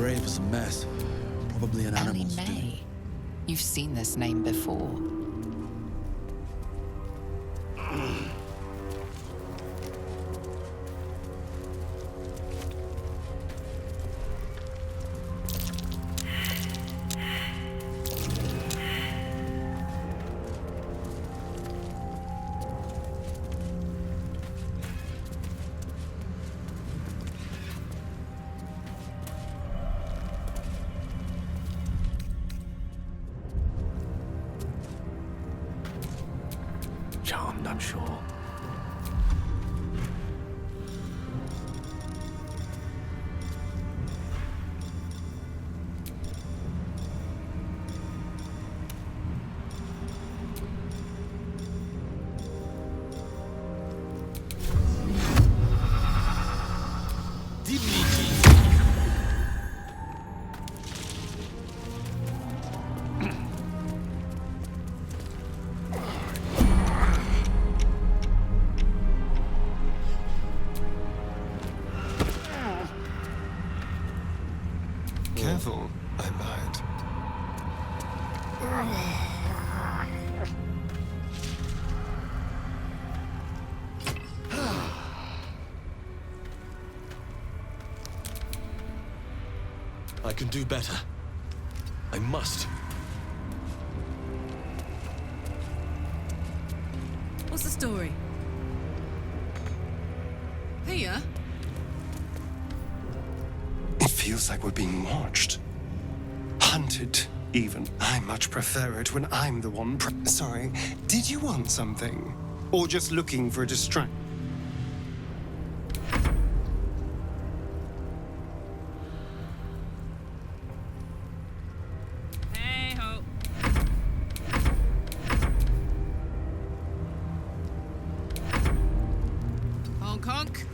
grave was a mess. Probably an Ellie animal's doing. May. You've seen this name before. Charmed, I'm sure. Careful, I might. I can do better. I must. What's the story? Here? It feels like we're being watched. Hunted, even. I much prefer it when I'm the one Sorry, did you want something? Or just looking for a distraction? Hey ho. Honk honk.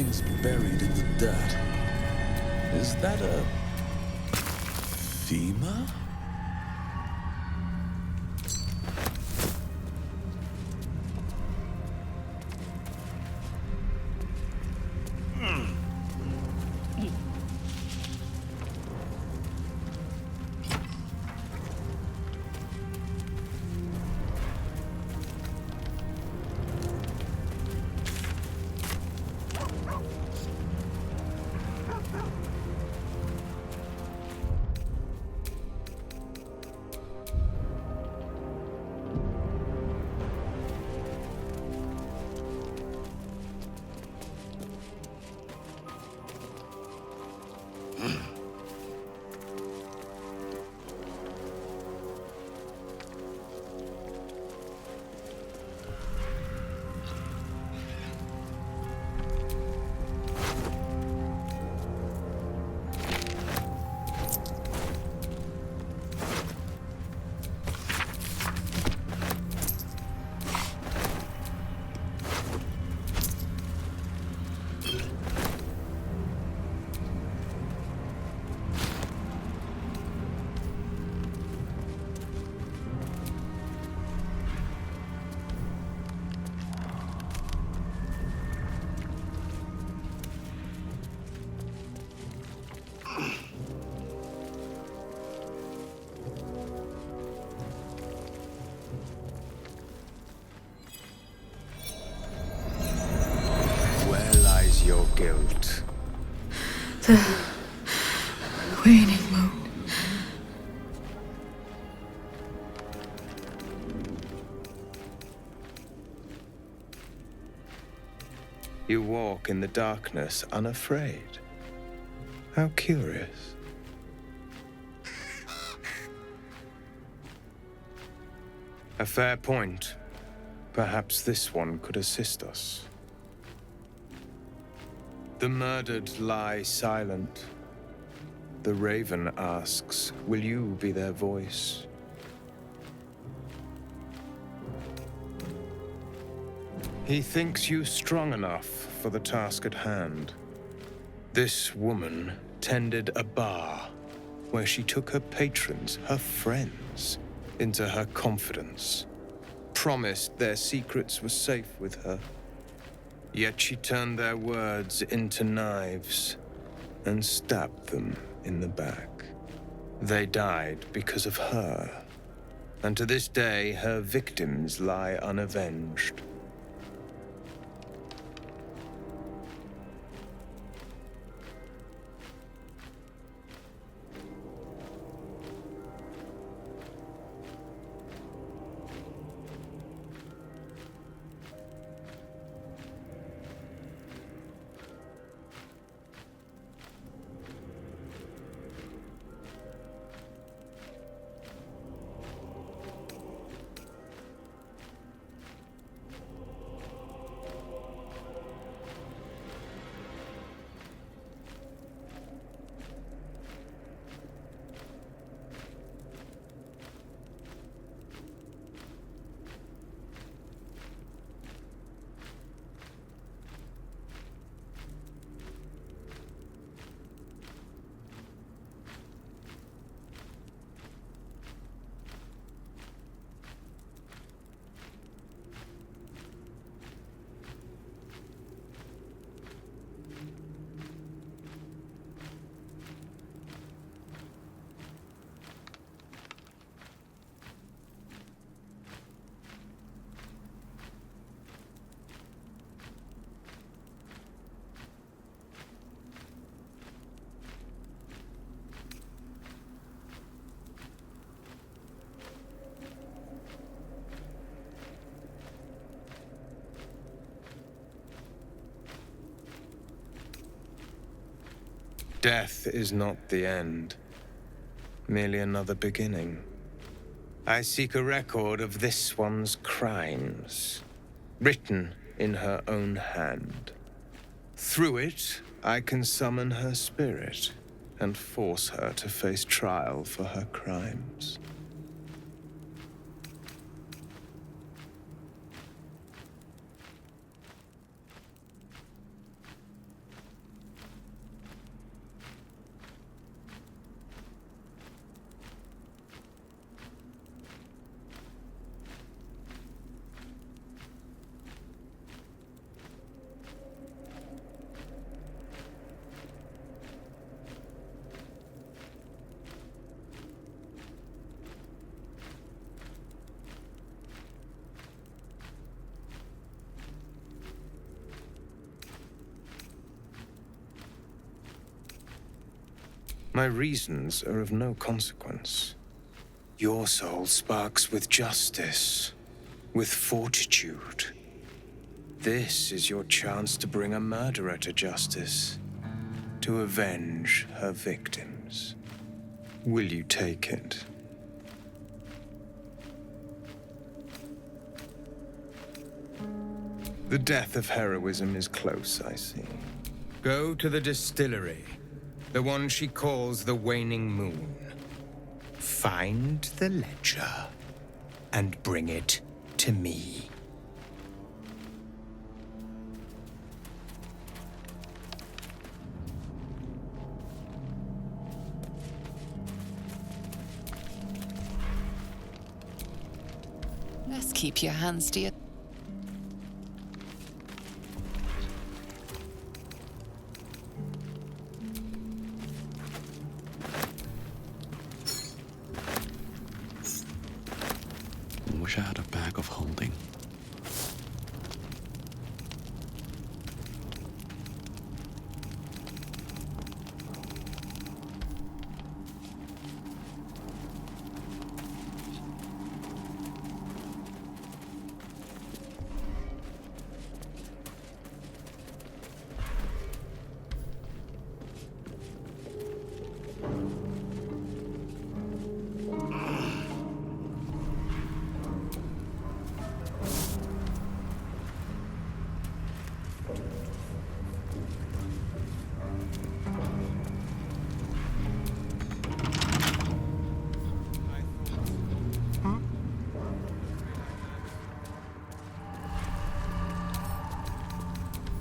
Something's buried in the dirt. Is that a femur? Your guilt. The waning moon. You walk in the darkness unafraid. How curious. A fair point. Perhaps this one could assist us. The murdered lie silent. The raven asks, will you be their voice? He thinks you strong enough for the task at hand. This woman tended a bar where she took her patrons, her friends, into her confidence, promised their secrets were safe with her. Yet she turned their words into knives and stabbed them in the back. They died because of her, and to this day her victims lie unavenged. Death is not the end, merely another beginning. I seek a record of this one's crimes, written in her own hand. Through it, I can summon her spirit and force her to face trial for her crimes. My reasons are of no consequence. Your soul sparks with justice, with fortitude. This is your chance to bring a murderer to justice, to avenge her victims. Will you take it? The death of heroism is close, I see. Go to the distillery, the one she calls the Waning Moon. Find the ledger and bring it to me. Let's keep your hands to your... Wish I had a bag of holding.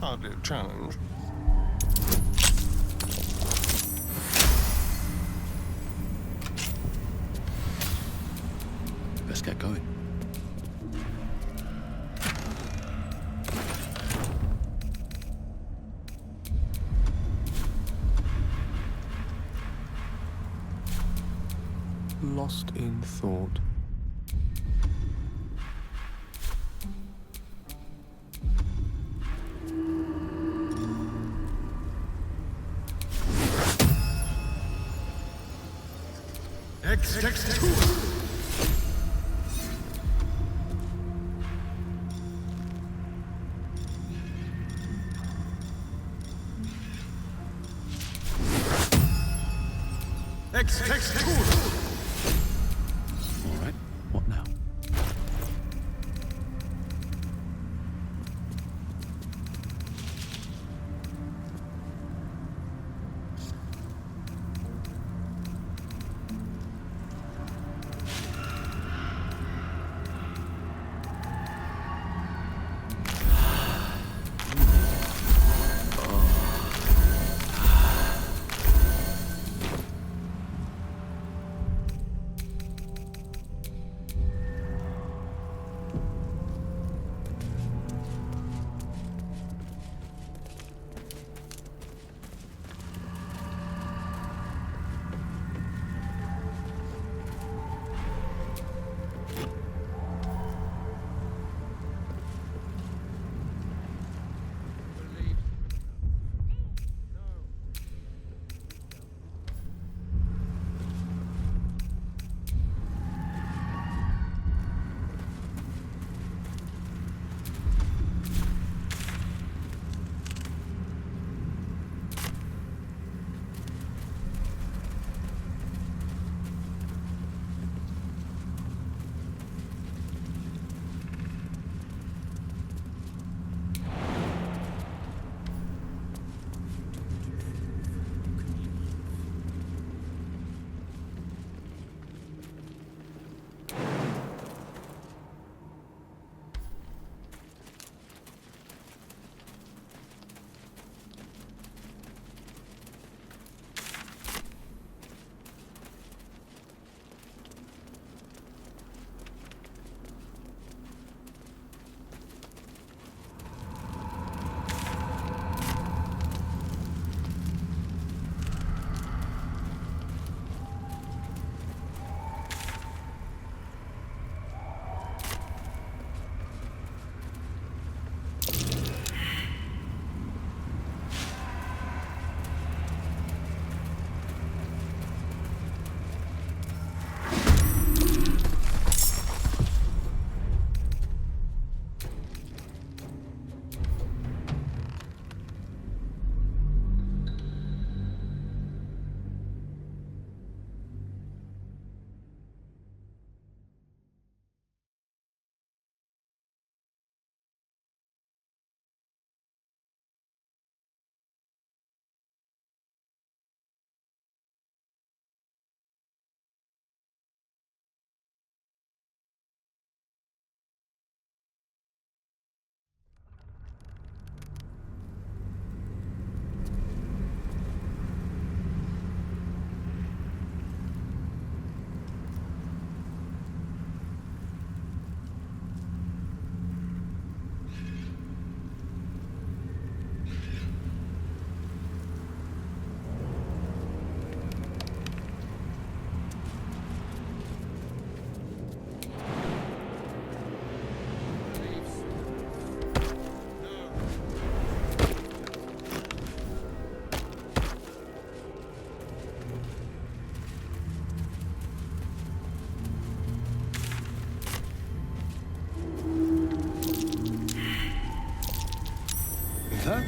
Hardly a challenge. Let's get going. Lost in thought. All right, what now?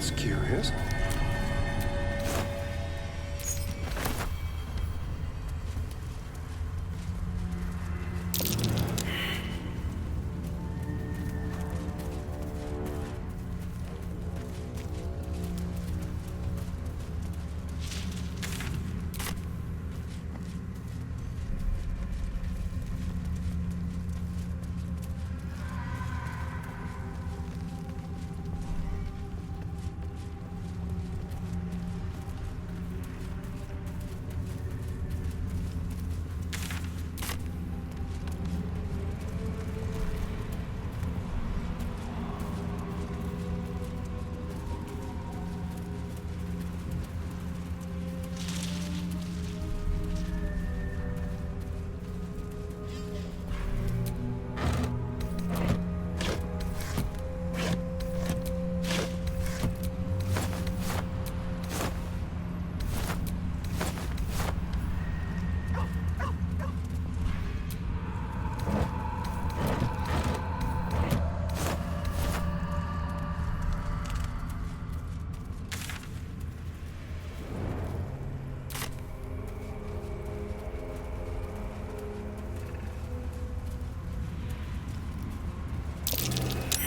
That's curious.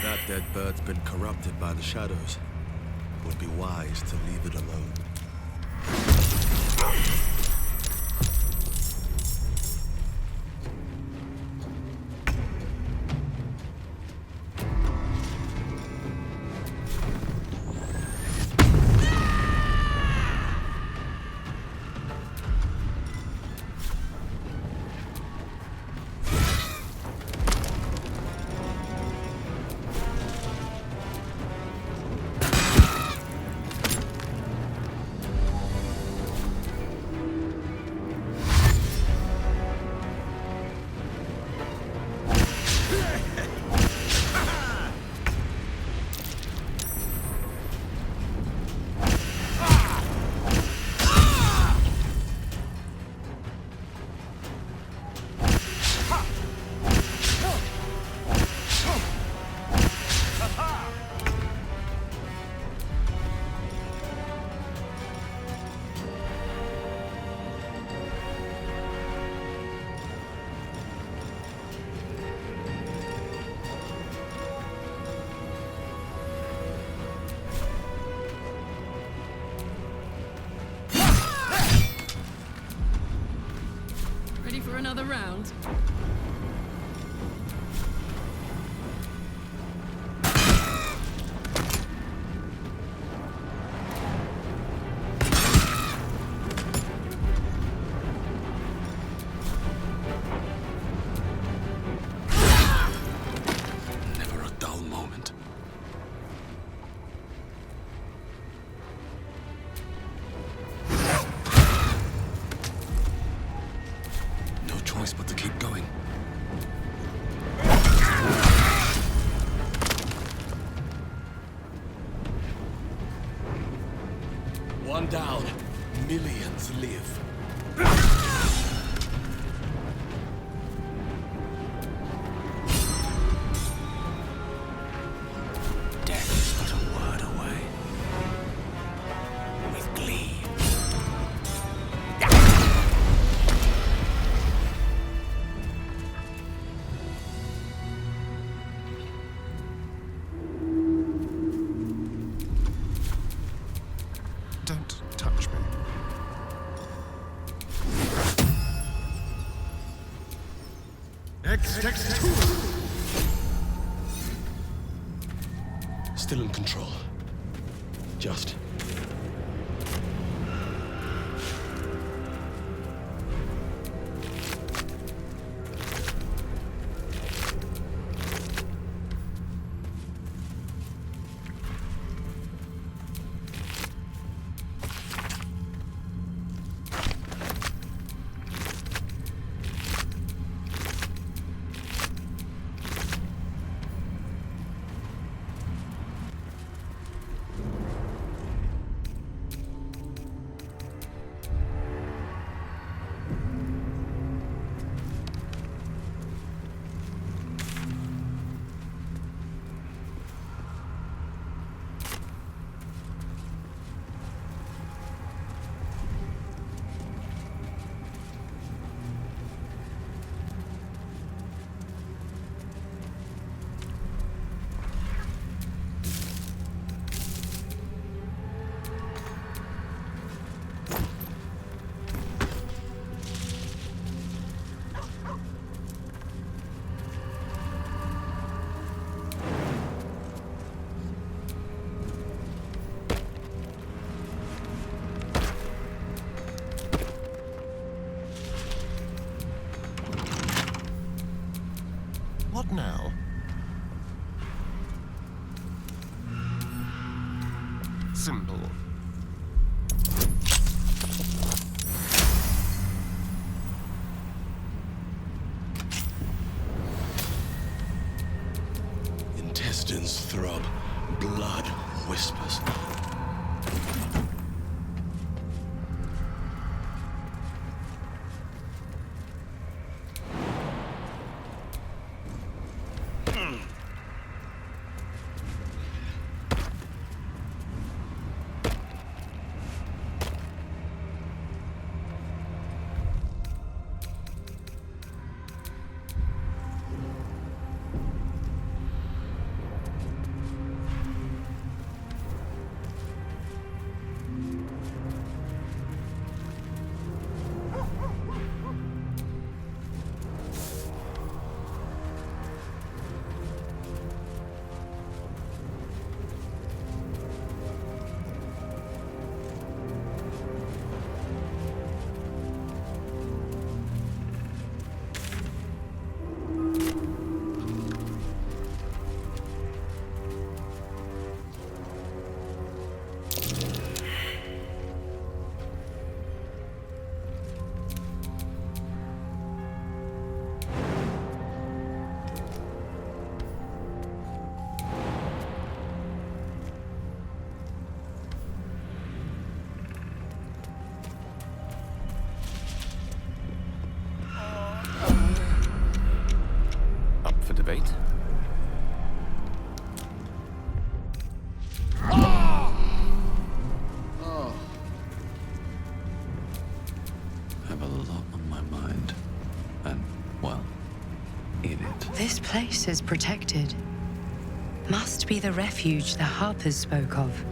That dead bird's been corrupted by the shadows. Would be wise to leave it alone. Ready for another round? Never a dull moment. No choice but to keep going. One down. Millions live. Death is but a word away. With glee. Don't touch me. Still in control. Just. now? Simple. Intestines throb, blood whispers. Up for debate? I have a lot on my mind. And, well, in it. This place is protected. Must be the refuge the Harpers spoke of.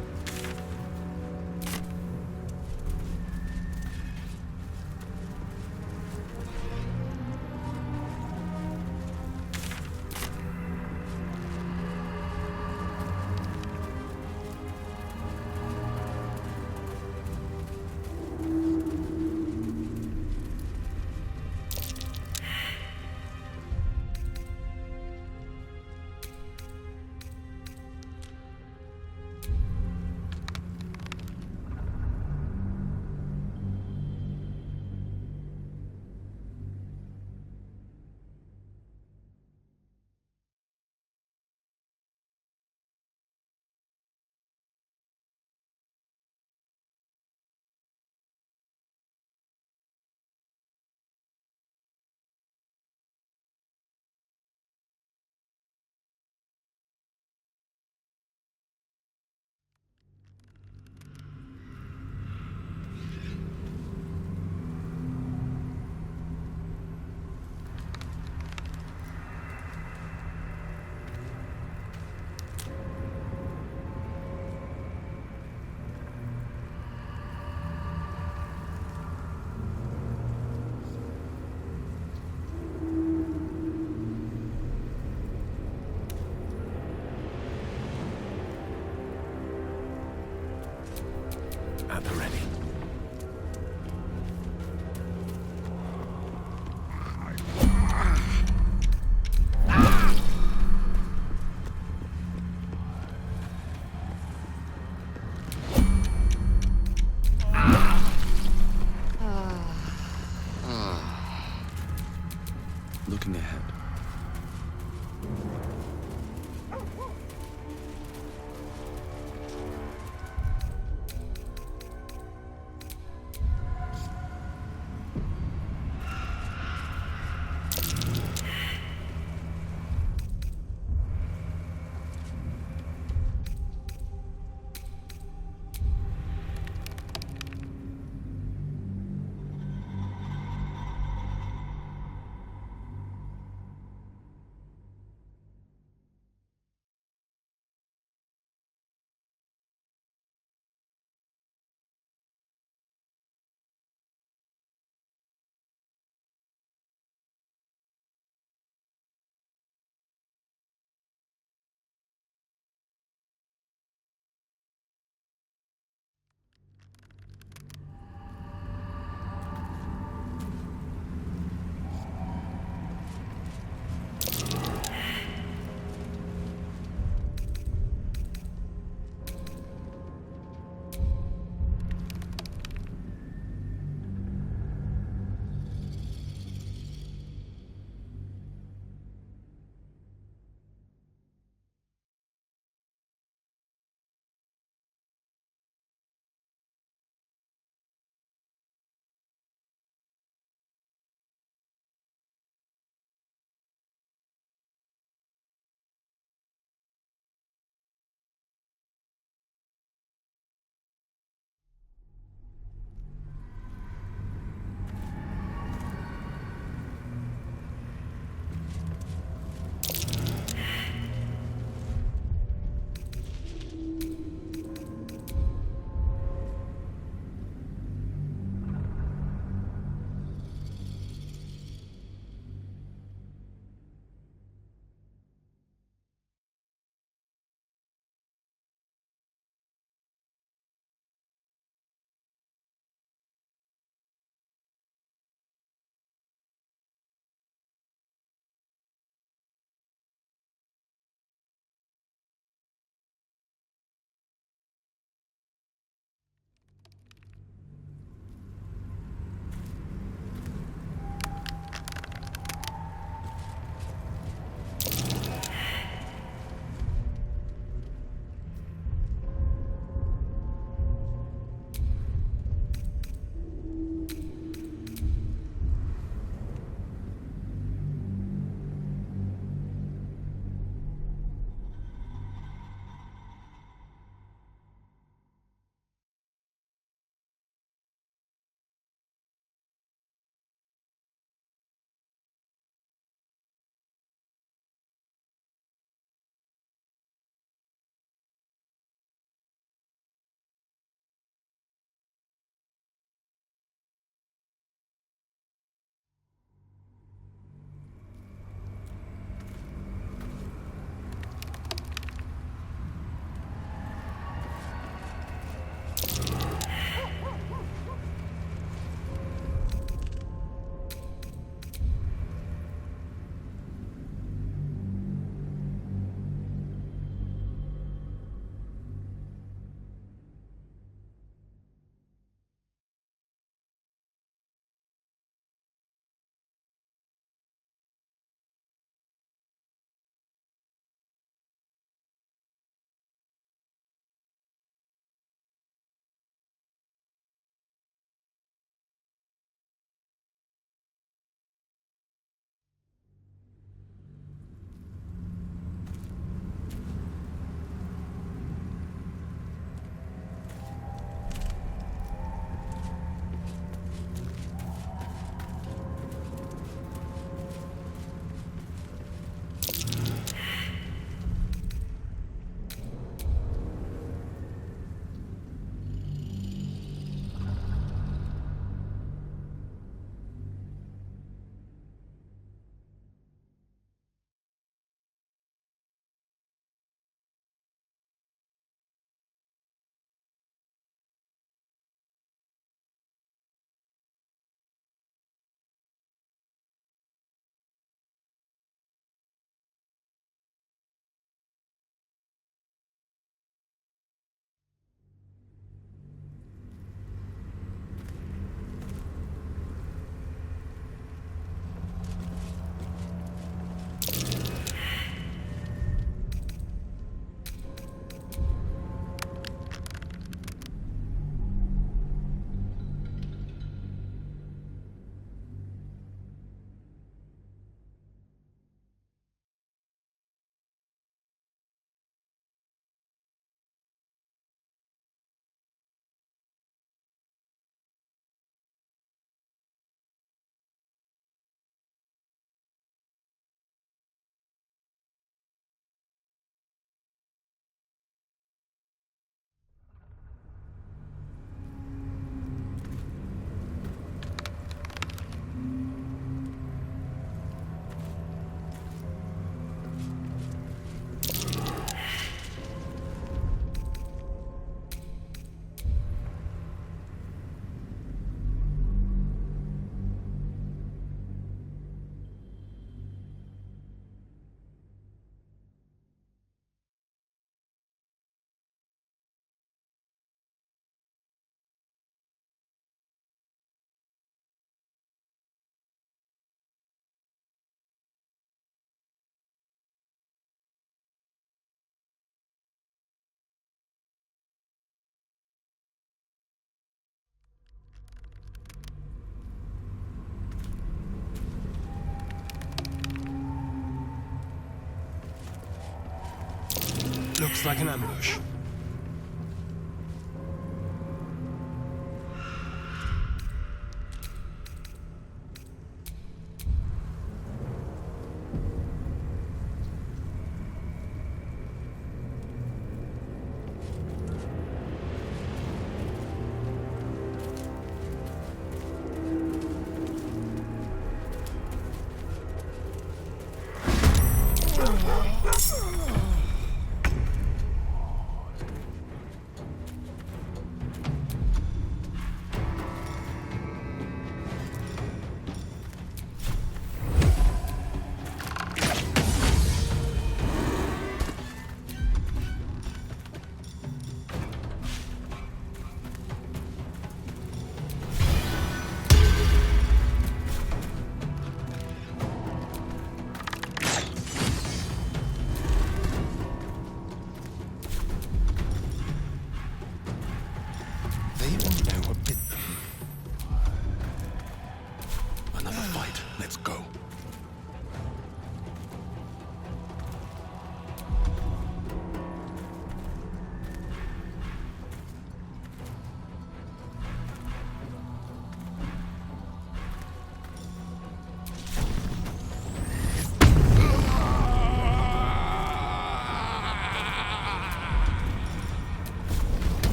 Looks like an ambush.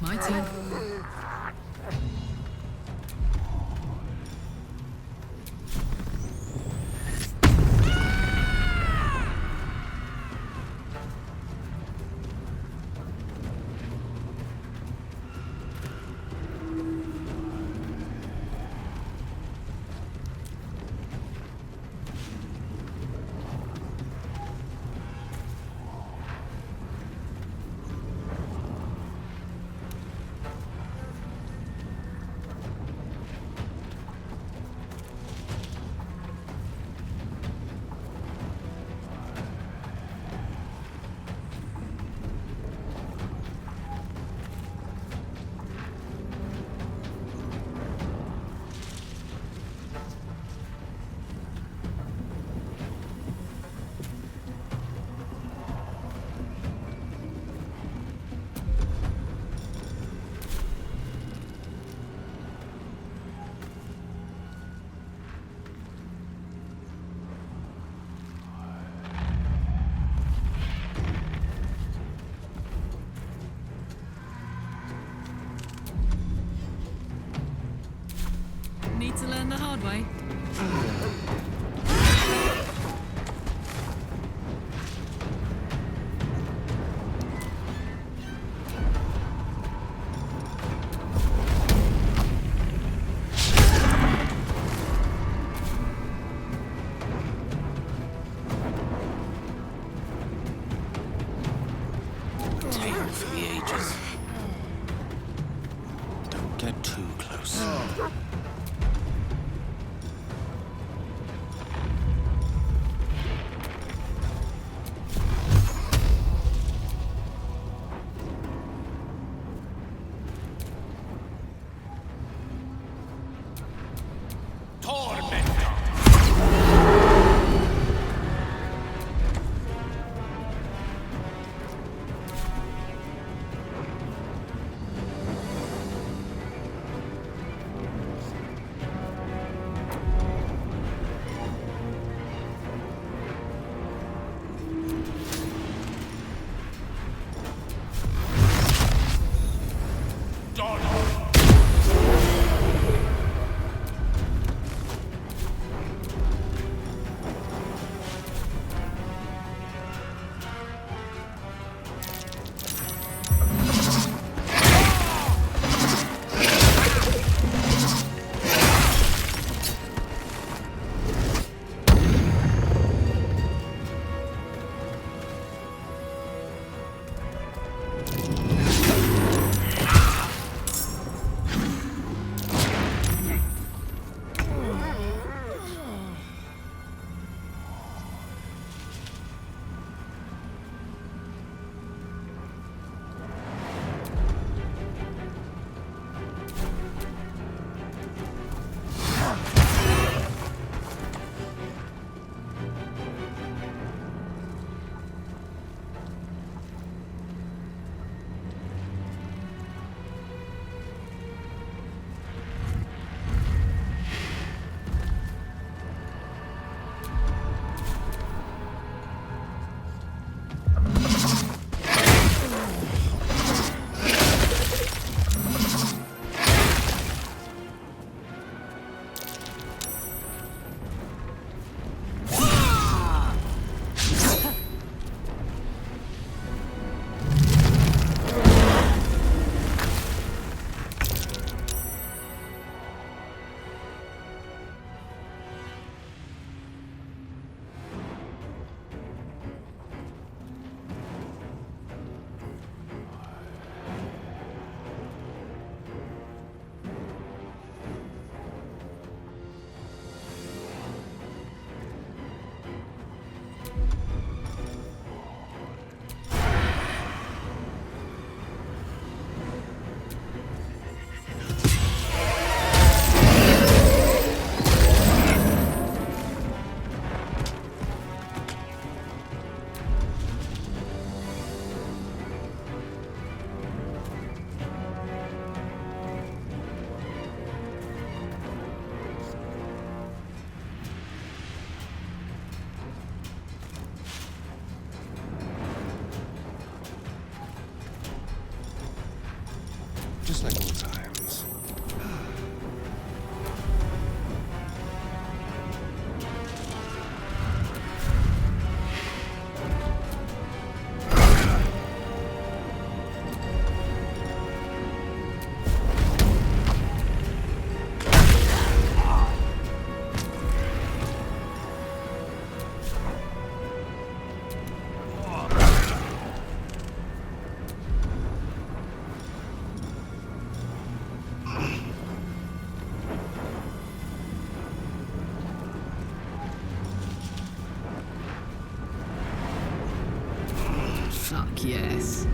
My turn. Need to learn the hard way. Tale for the ages. Don't get too close. Fuck yes.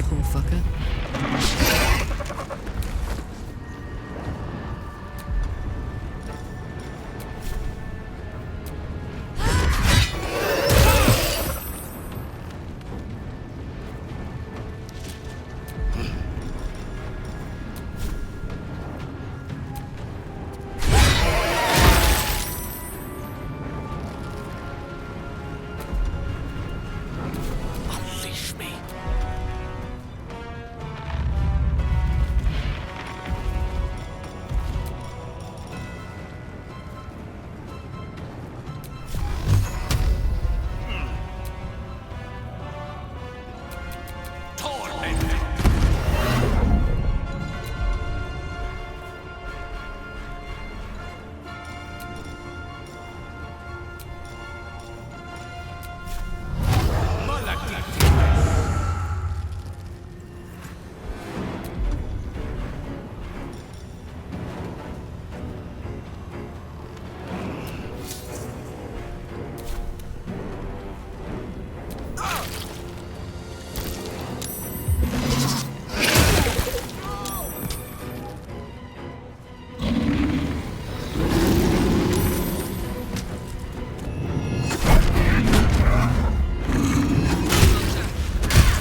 Poor fucker. Unleash me.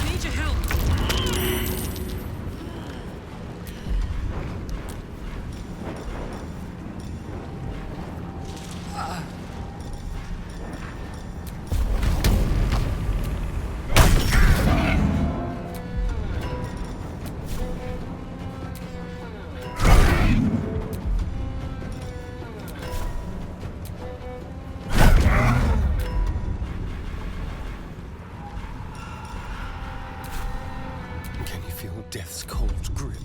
Need your help. Can you feel death's cold grip?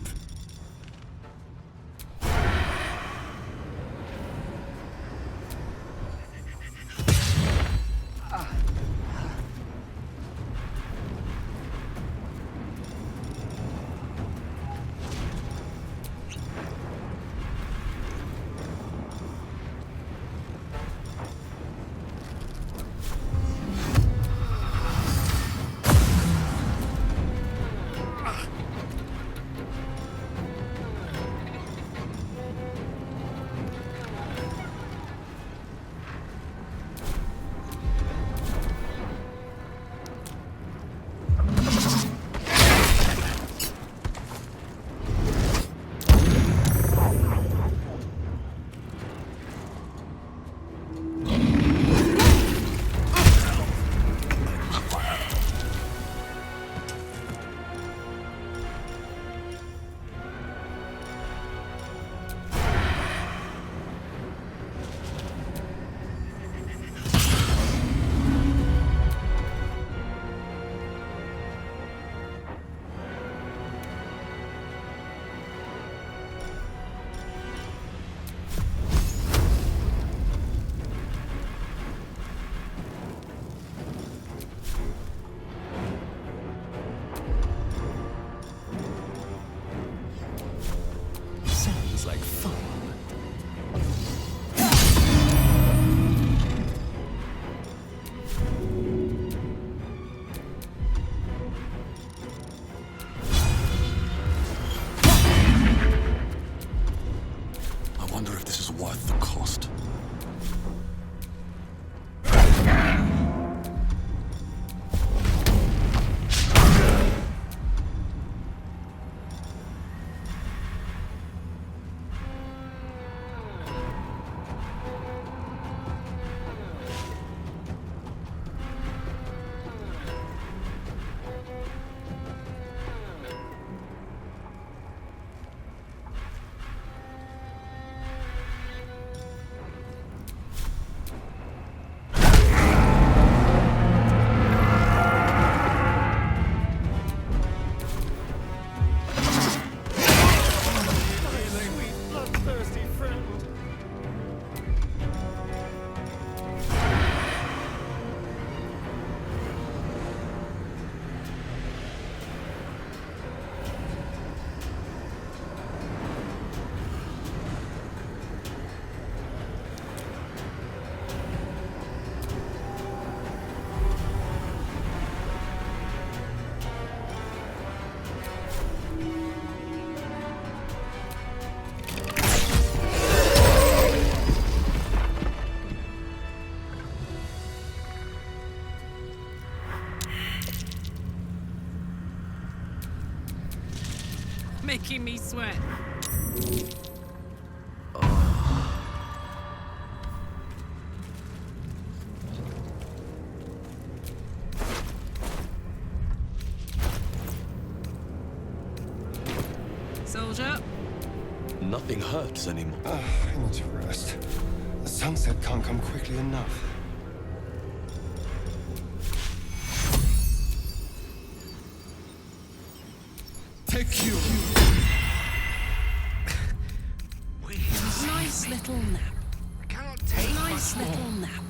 Making me sweat. Soldier? Nothing hurts anymore. I need to rest. The sunset can't come quickly enough. Take you! Nice little nap. I cannot take Nice much more. little nap.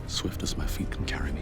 Swift as my feet can carry me.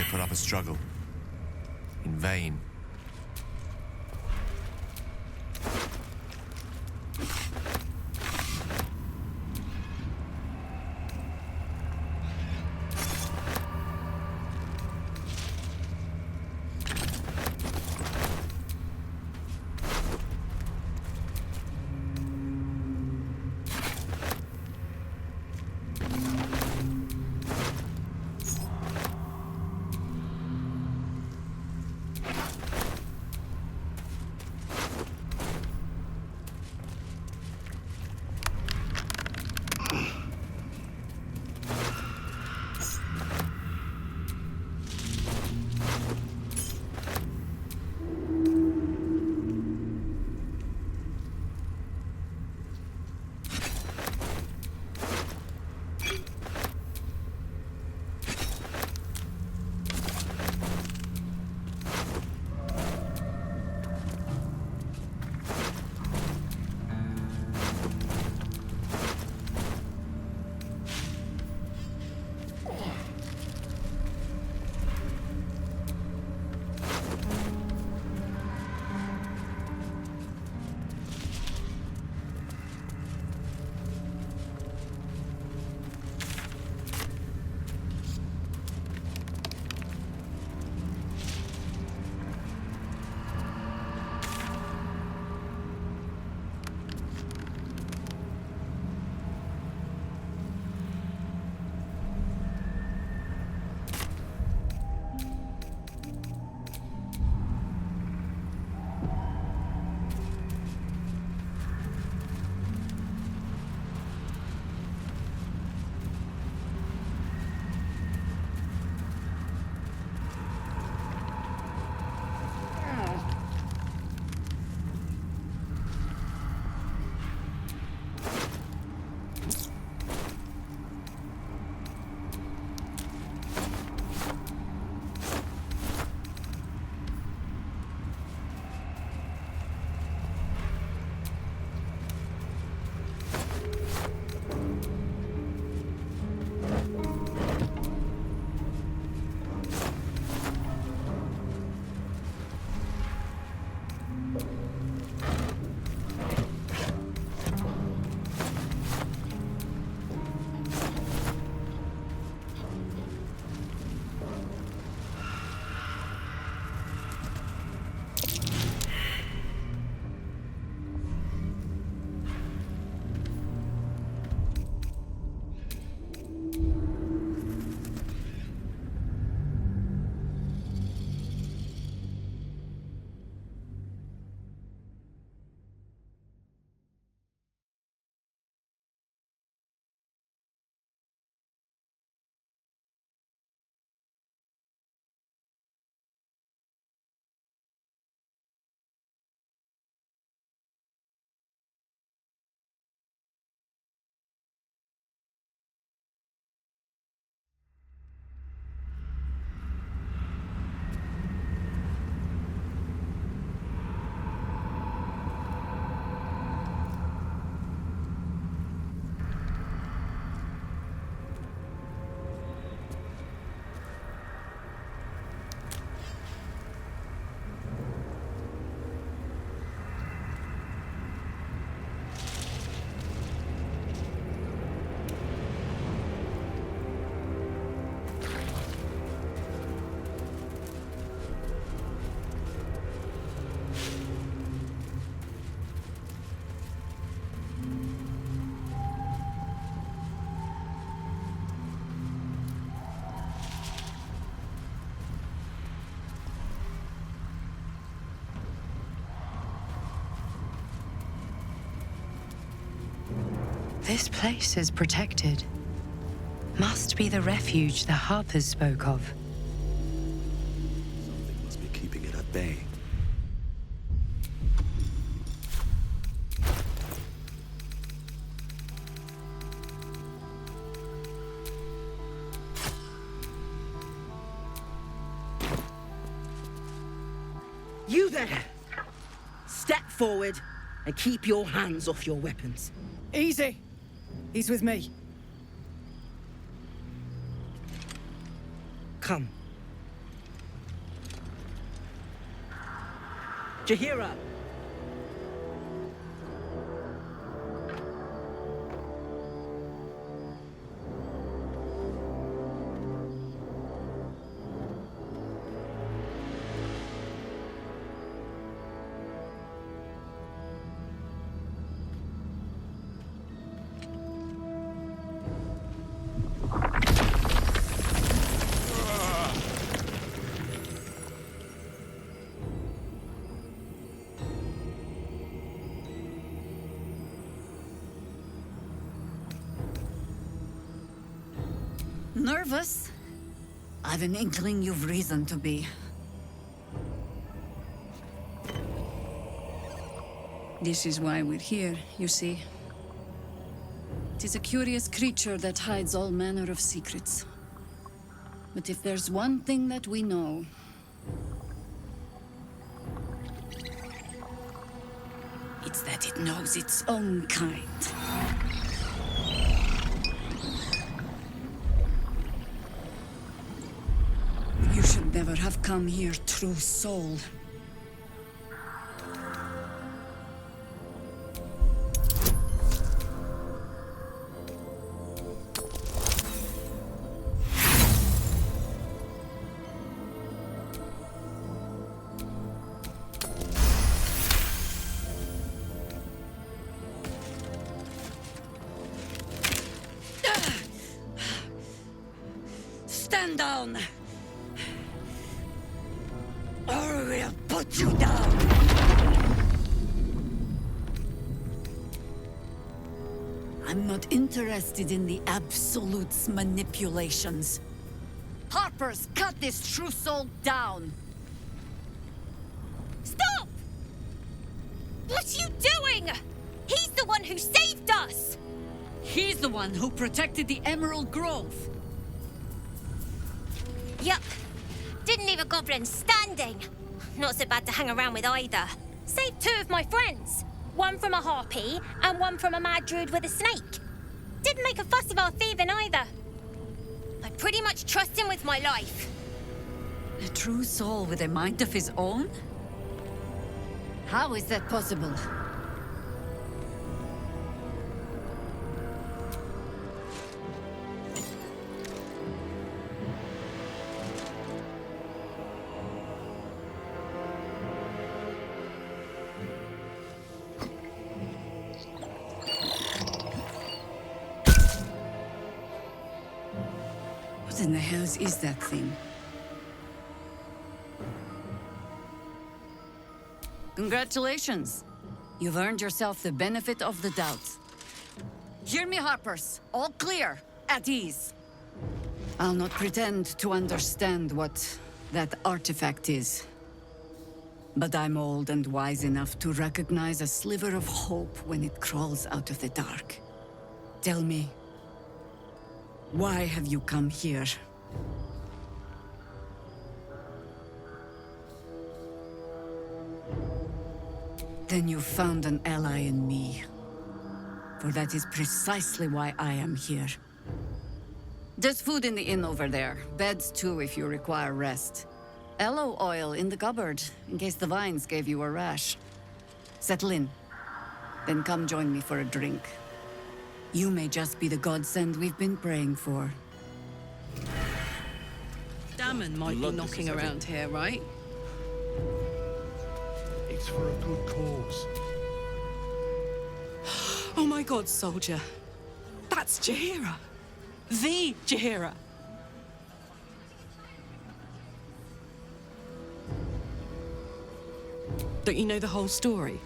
put up a struggle. In vain. This place is protected. Must be the refuge the Harpers spoke of. Something must be keeping it at bay. You there! Step forward and keep your hands off your weapons. Easy. He's with me. Come. Jaheira! Nervous? I've an inkling you've reason to be. This is why we're here, you see. It is a curious creature that hides all manner of secrets. But if there's one thing that we know, it's that it knows its own kind. You should never have come here, true soul. Stand down! Or we'll put you down! I'm not interested in the Absolute's manipulations. Harpers, cut this true soul down! Stop! What are you doing? He's the one who saved us! He's the one who protected the Emerald Grove. Yup. Didn't leave a goblin standing. Not so bad to hang around with either. Saved two of my friends. One from a harpy, and one from a mad druid with a snake. Didn't make a fuss of our thieving either. I pretty much trust him with my life. A true soul with a mind of his own? How is that possible? What in the hells is that thing? Congratulations! You've earned yourself the benefit of the doubt. Hear me, Harpers. All clear. At ease. I'll not pretend to understand what that artifact is. But I'm old and wise enough to recognize a sliver of hope when it crawls out of the dark. Tell me, why have you come here? Then you found an ally in me. For that is precisely why I am here. There's food in the inn over there. Beds too if you require rest. Aloe oil in the cupboard, in case the vines gave you a rash. Settle in. Then come join me for a drink. You may just be the godsend we've been praying for. Damon might be knocking around here, right? It's for a good cause. Oh my god, soldier. That's Jaheira. The Jaheira. Don't you know the whole story?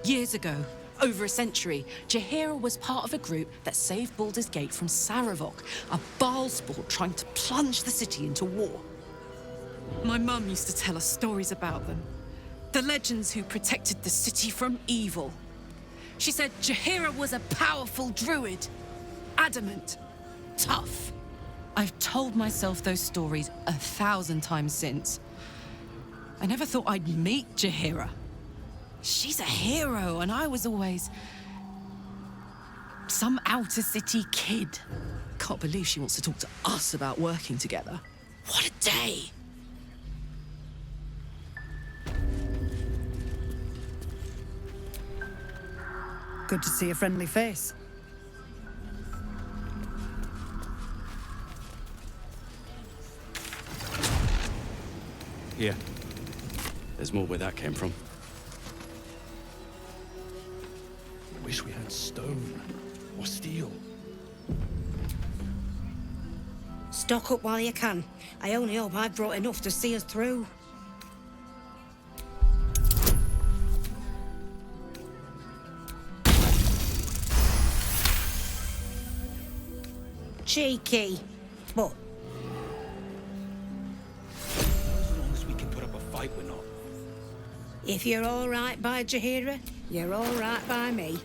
Years ago, over a century, Jaheira was part of a group that saved Baldurs Gate from Saravok, a Baalsport trying to plunge the city into war. My mum used to tell us stories about them. The legends who protected the city from evil. She said Jaheira was a powerful druid. Adamant. Tough. I've told myself those stories 1,000 times since. I never thought I'd meet Jaheira. She's a hero, and I was always some outer city kid. Can't believe she wants to talk to us about working together. What a day! Good to see a friendly face. Here. There's more where that came from. Wish we had stone or steel. Stock up while you can. I only hope I've brought enough to see us through. Cheeky, but As long as we can put up a fight, we're not. if you're all right by Jahira, you're all right by me.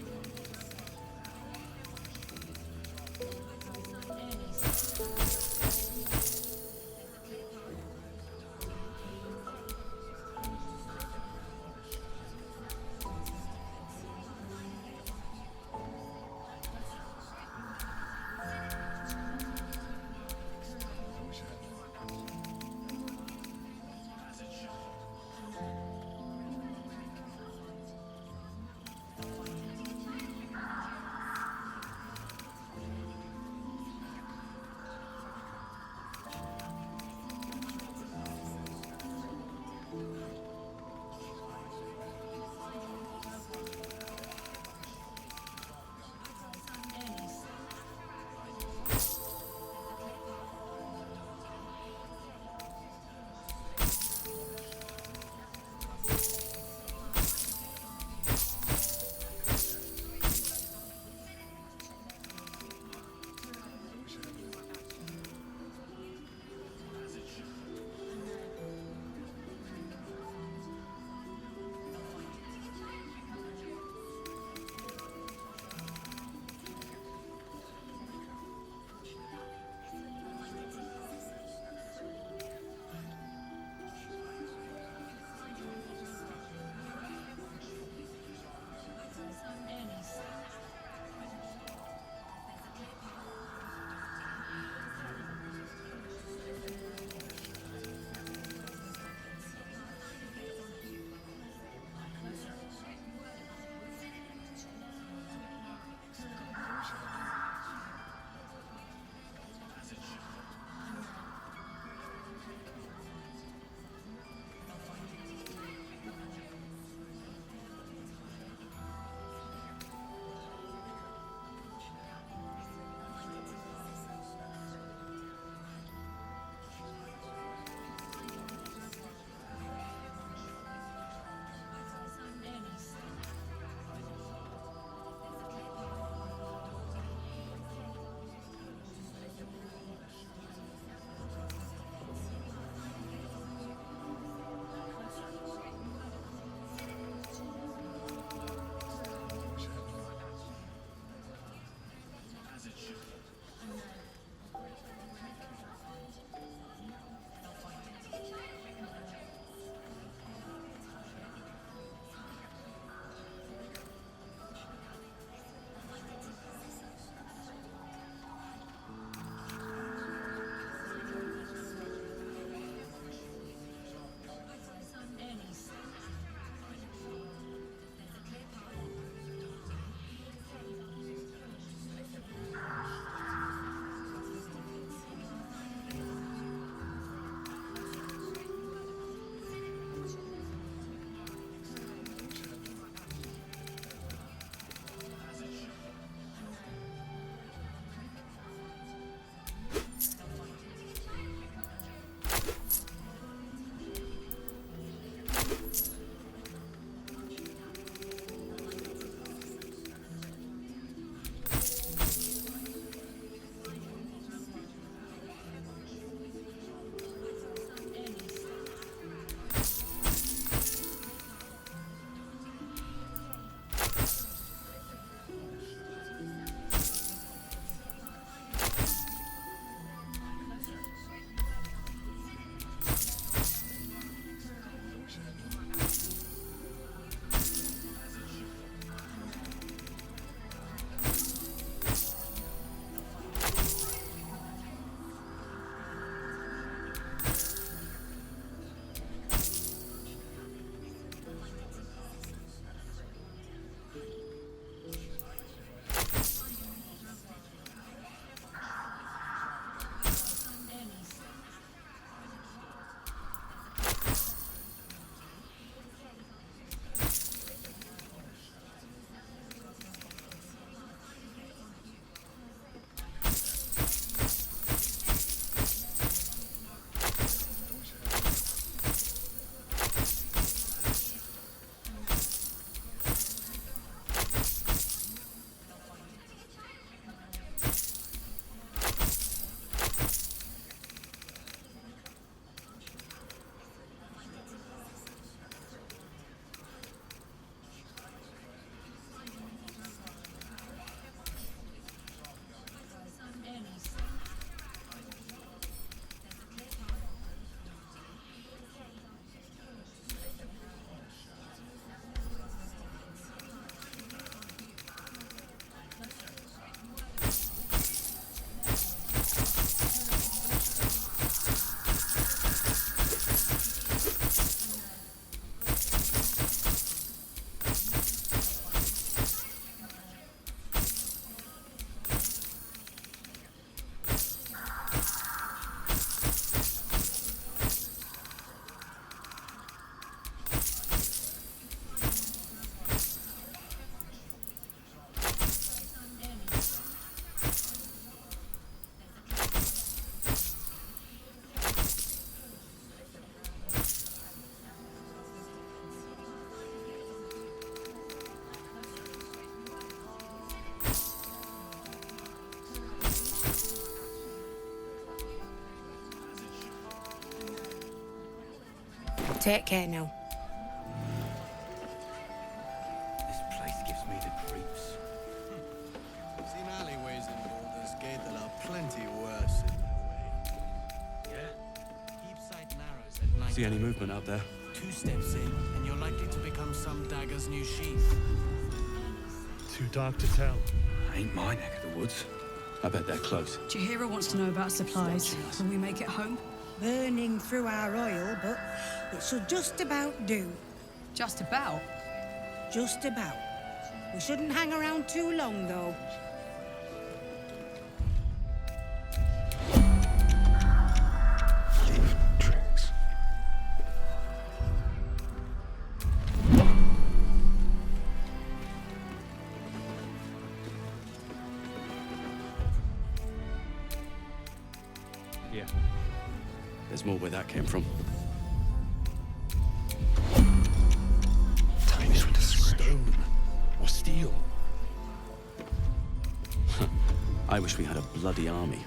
Take care now. This place gives me the creeps. Seen alleyways in Baldurs Gate that are plenty worse in their way. Yeah? Keep sight narrows at night. See any movement out there? 2 steps in, and you're likely to become some dagger's new sheath. Too dark to tell. Ain't my neck of the woods. I bet they're close. Jahira wants to know about supplies when we make it home. Burning through our oil, but it should just about do. Just about? Just about. We shouldn't hang around too long, though. Tricks. Yeah. There's more where that came from. Times with stone or steel. I wish we had a bloody army.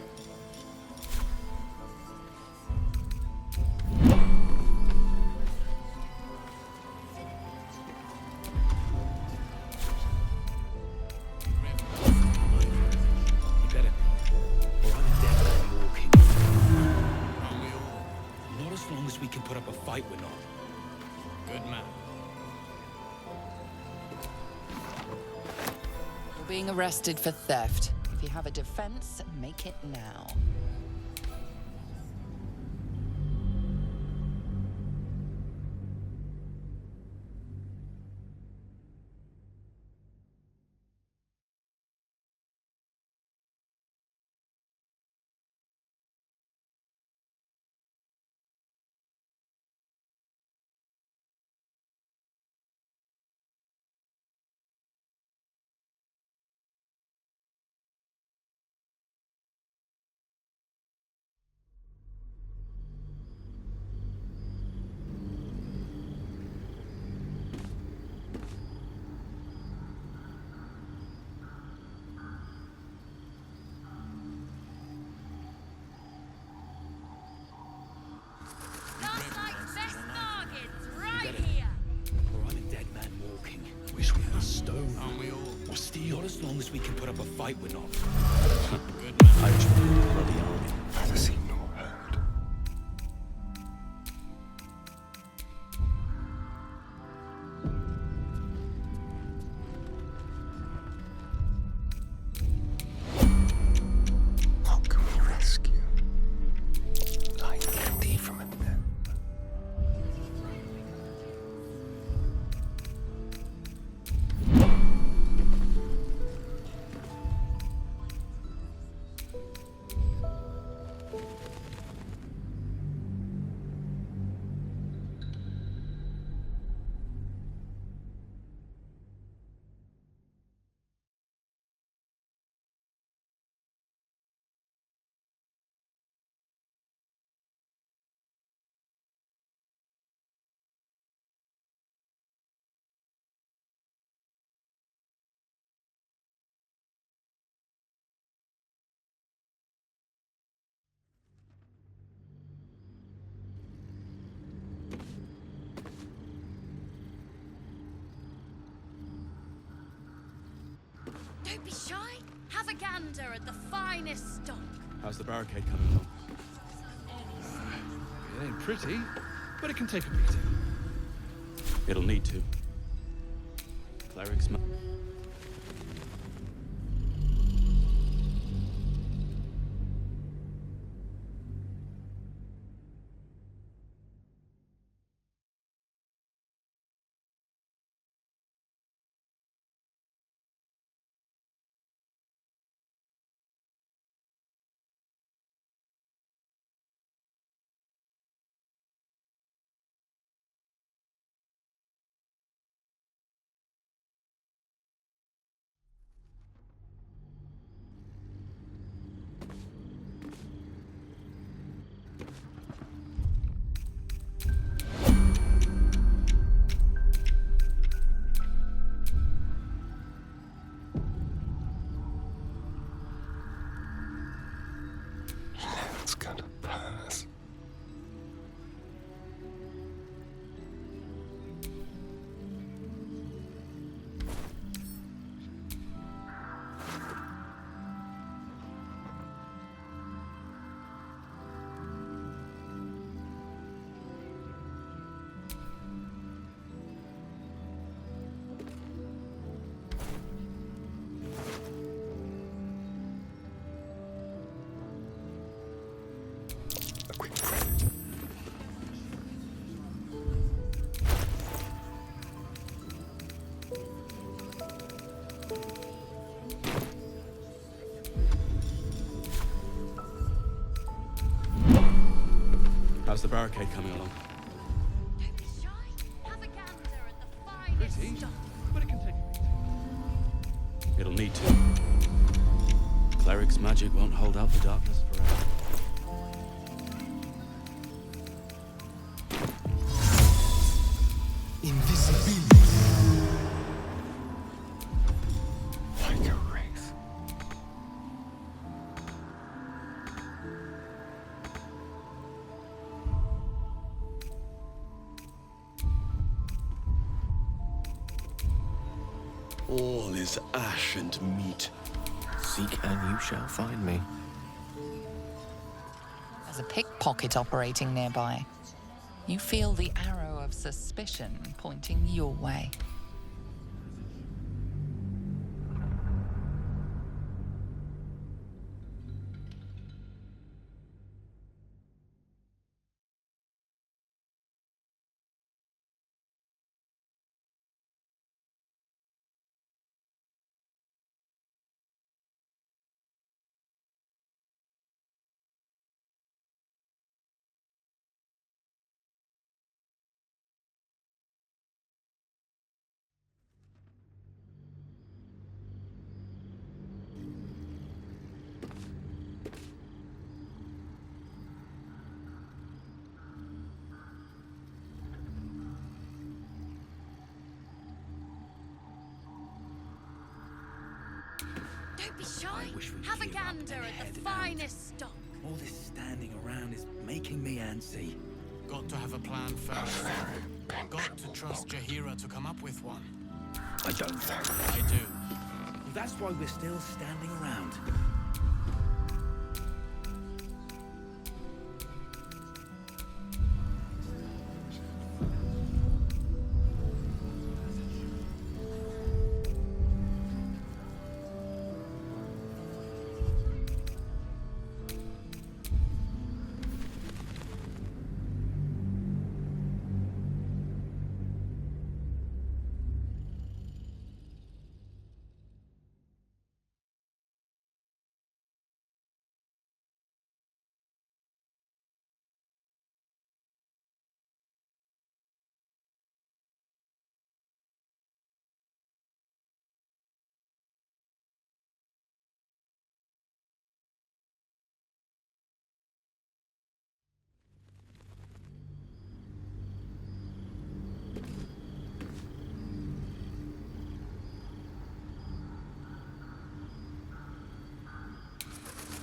You better be, or I'm a dead man walking. Not as long as we can put up a fight, we're not. Good man. You're being arrested for theft. If you have a defense, make it now. Wish we had stone or steel. Not as long as we can put up a fight, we're not. Good man. I wish we had a bloody army. Neither seen nor heard. What can we rescue? Like candy from a net. Don't be shy. Have a gander at the finest stock. How's the barricade coming along? It ain't pretty, but it can take a beating. It'll need to. Clerics must... It's gonna pass. How's the barricade coming along? Pretty, but it can take. It'll need to. Cleric's magic won't hold out the darkness forever. Invisibility. Like a wraith. All is ash and meat. Seek and you shall find me. There's a pickpocket operating nearby. You feel the arrow of suspicion pointing your way. Don't be shy. Have a gander at the finest stock. All this standing around is making me antsy. Got to have a plan first. Got to trust Jahira to come up with one. I don't. I do. Well, that's why we're still standing around.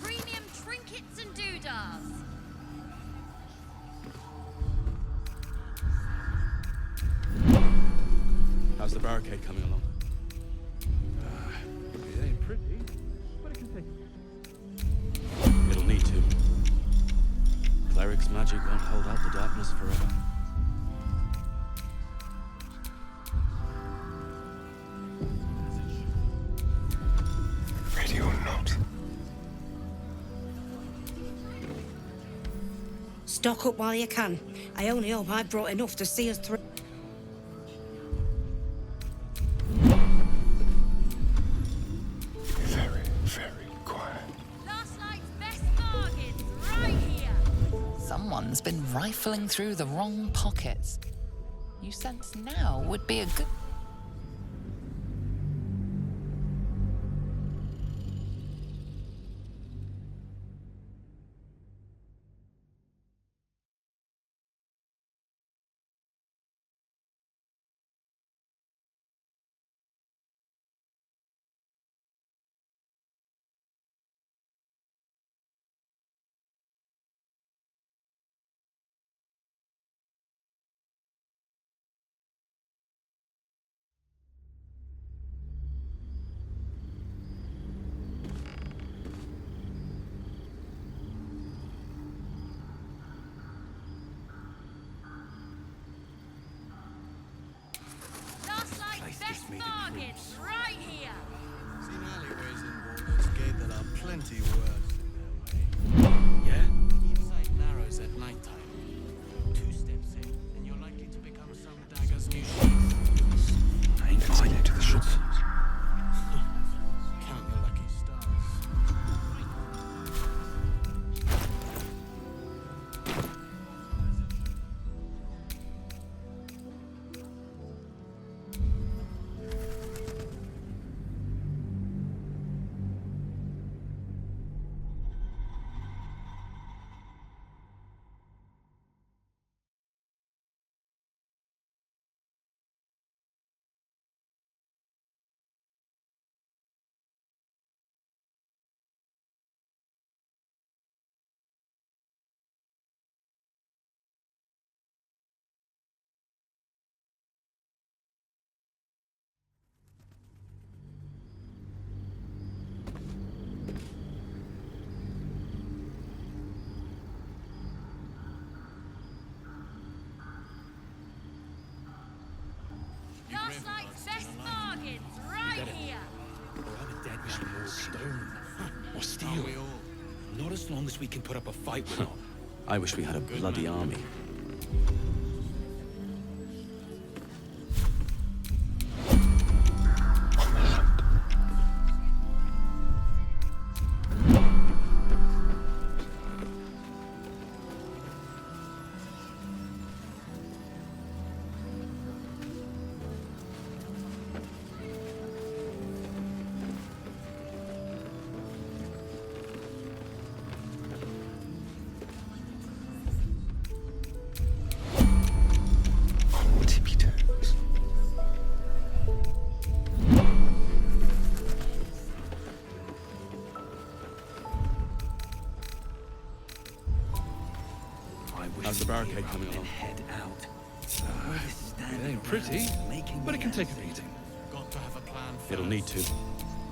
Premium trinkets and doodahs. How's the barricade coming along? It ain't pretty, but it can take. It'll need to. Cleric's magic won't hold out the darkness forever. Ready or not. Stock up while you can. I only hope I brought enough to see us through. Very, very quiet. Last night's best bargains right here. Someone's been rifling through the wrong pockets. You sense now would be a good Not as long as we can put up a fight, we're not. I wish we had a bloody army. How's the barricade coming along? Head out. It ain't pretty, but it can take a beating. Got to have a plan first. It'll need to.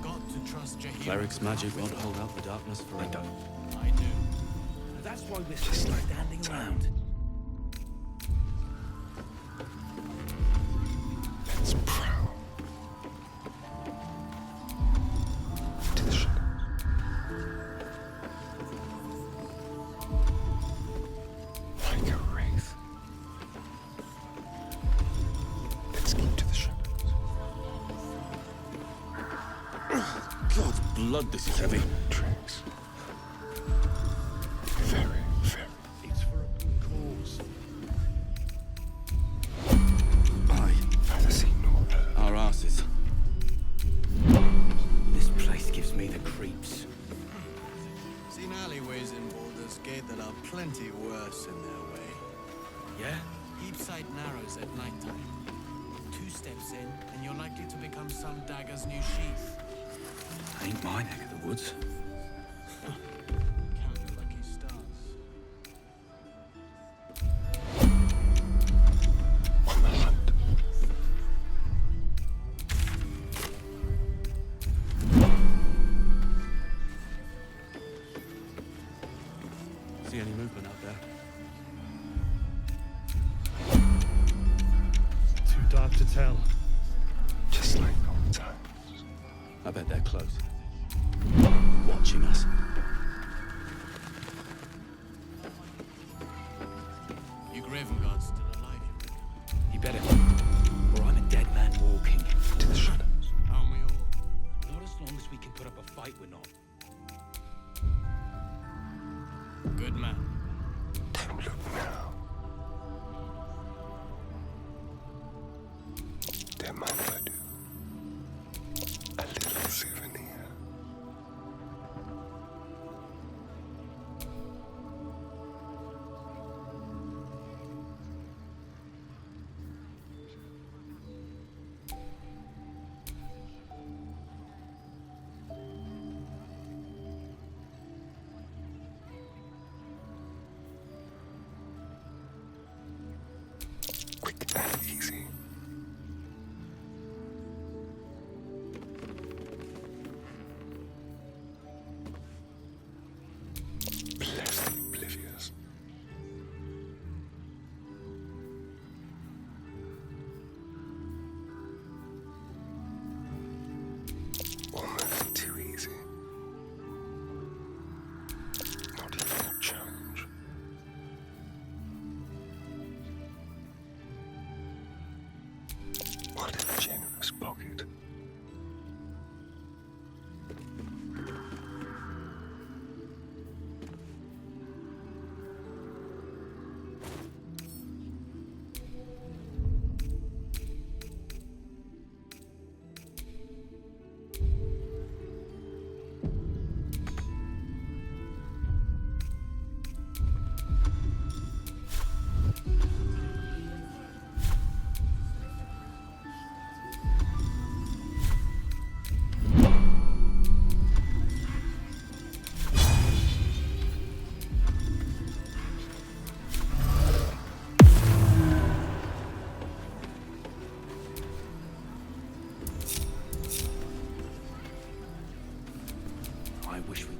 Got to trust Jahira. Cleric's magic won't hold out the darkness forever. I do. That's why we're just standing around. Let's prowl. To the shadows. Like a wraith. Let's keep to the shadows. God's blood, this is heavy. Tricks. Very, very. It's for a good cause. Neither seen nor heard. Our asses. This place gives me the creeps. Seen alleyways in Baldurs Gate that are plenty worse in their way. Yeah? Deep sight narrows at nighttime. 2 steps in, and you're likely to become some dagger's new sheath. Ain't my neck of the woods. Count your lucky stars. On the hunt. See any movement out there? Too dark to tell. Just like old times. I bet they're close. Watching us. You Graven Guard's still alive, you reckon? You better, or I'm a dead man walking. To the shadows. Aren't we all? Not as long as we can put up a fight, we're not. Good man. Don't look now. Don't mind if I do. A little souvenir. Quick and easy. Bless the oblivious. Almost too easy. Not even a challenge. What a generous pocket.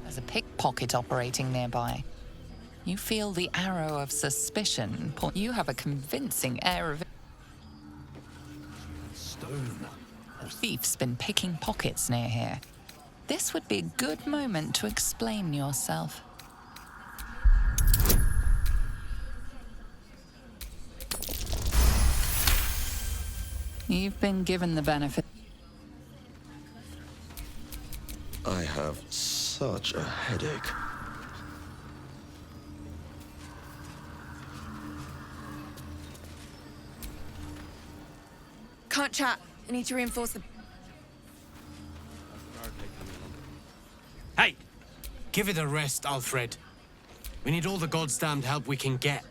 There's a pickpocket operating nearby. You feel the arrow of suspicion point. You have a convincing air of... Stone. A thief's been picking pockets near here. This would be a good moment to explain yourself. You've been given the benefit. I have such a headache. Can't chat. I need to reinforce the... Hey! Give it a rest, Alfred. We need all the goddamned help we can get.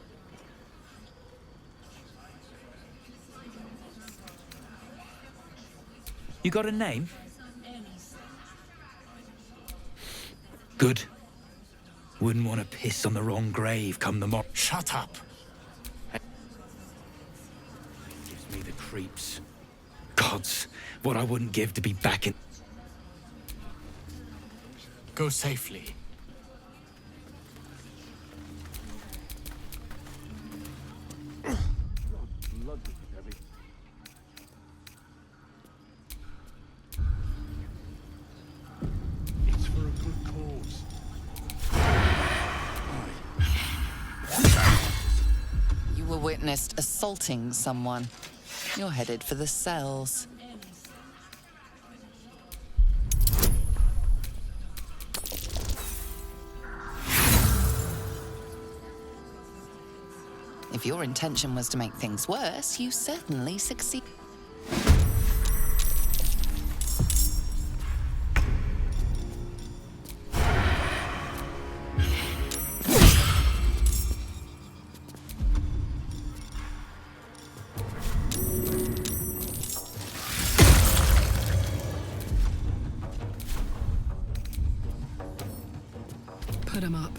You got a name? Good. Wouldn't want to piss on the wrong grave come the morrow. Shut up. Gives me the creeps. Gods, what I wouldn't give to be back in... Go safely. It's for a good cause. You were witnessed assaulting someone. You're headed for the cells. If your intention was to make things worse, you certainly succeed. Put him up.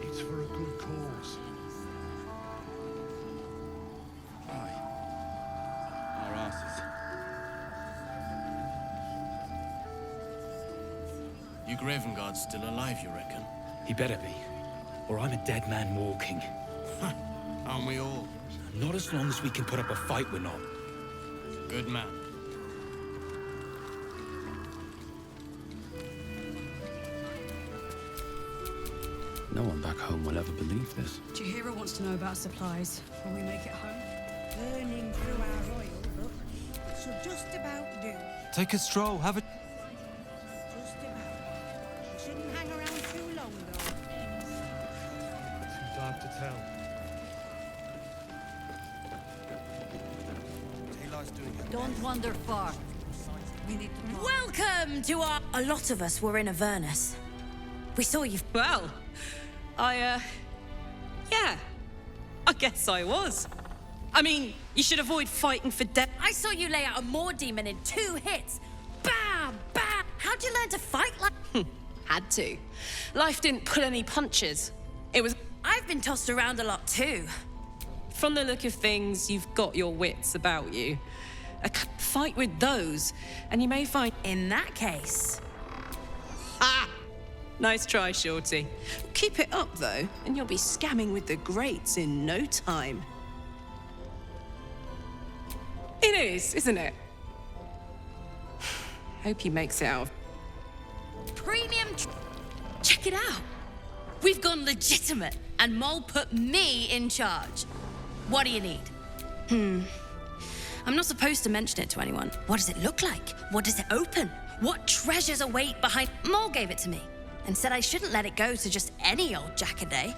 It's for a good cause. Aye. Our asses. You Graven Guard's still alive, you reckon? He better be, or I'm a dead man walking. Aren't we all? Not as long as we can put up a fight, we're not. Good man. No one back home will ever believe this. Jahira wants to know about supplies. Will we make it home? Burning through our oil, look. It should just about do. Take a stroll, have a... Just about. We shouldn't hang around too long, though. Too dark to tell. Don't wander far. We need to talk. Welcome to our... A lot of us were in Avernus. We saw you... Well, yeah. I guess I was. I mean, you should avoid fighting for death. I saw you lay out a Moor demon in 2 hits. Bam! Bam! How'd you learn to fight like... Had to. Life didn't pull any punches. It was... I've been tossed around a lot too. From the look of things, you've got your wits about you. Fight with those, and you may find... In that case... Ha! Nice try, Shorty. Keep it up, though, and you'll be scamming with the greats in no time. It is, isn't it? Hope he makes it out. Premium... Check it out. We've gone legitimate, and Mole put me in charge. What do you need? I'm not supposed to mention it to anyone. What does it look like? What does it open? What treasures await behind... Mole gave it to me, and said I shouldn't let it go to just any old jackaday.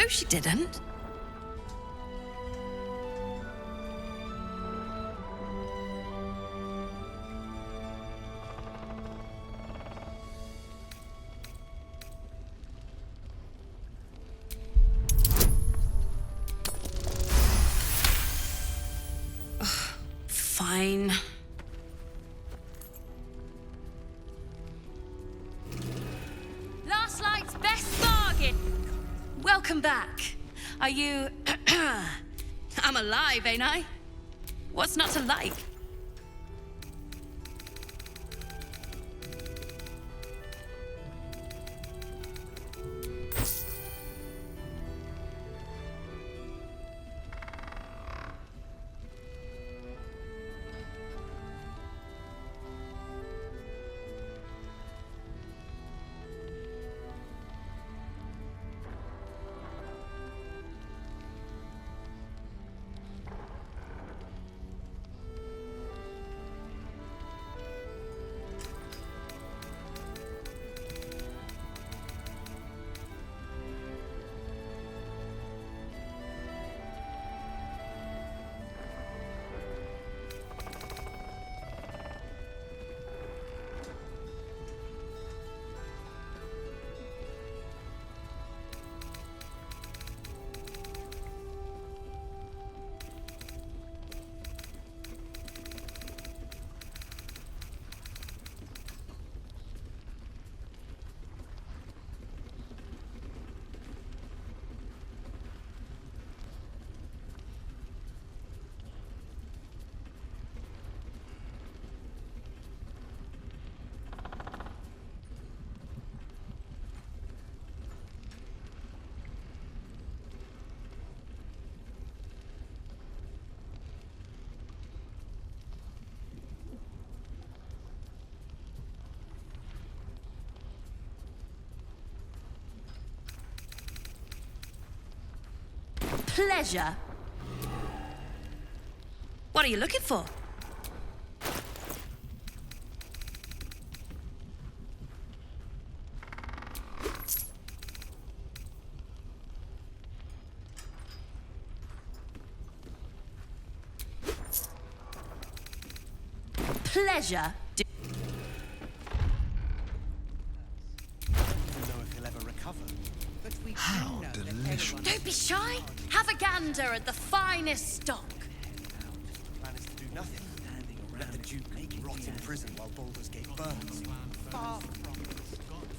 No, she didn't. Fine. Last night's best bargain. Welcome back. Are you... I'm alive, ain't I? What's not to like? Pleasure? What are you looking for? Pleasure? How delicious. Don't be shy. Have a gander at the finest stock. Plan is to do nothing. Let the Duke rot in prison while Baldurs Gate burns. Far from it.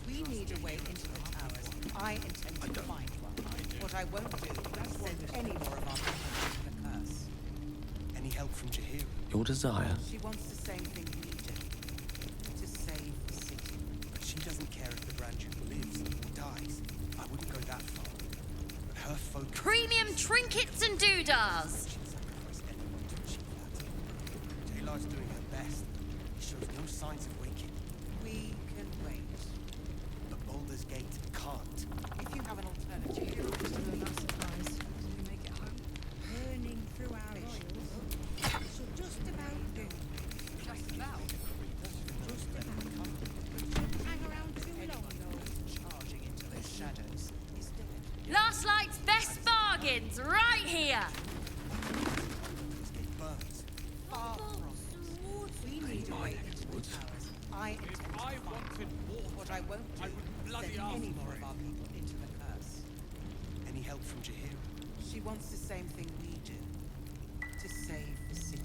We need a way into the towers. I intend to find one. What I won't do is send any more of our people into the curse. Any help from Jahira? Your desire? She wants the same thing we do. To save the city. But she doesn't care if the Grand Duke lives or dies. I wouldn't go that far. But her focus... Premium trinkets and doodahs. Taylor's doing her best. He shows no signs of waking. We can wait. But Baldur's Gate can't. If you have an alternative, you're not surprised. Did we make it home? Burning through our visions. Should just about do. Just about? Just about. But hang around too long, though. Charging into the shadows is dead. Last night's best bargains right here. Far from it. We need a way into the towers. I intend to find what I won't do is send any more of our people into the curse. Any help from Jahira? She wants the same thing we do. To save the city.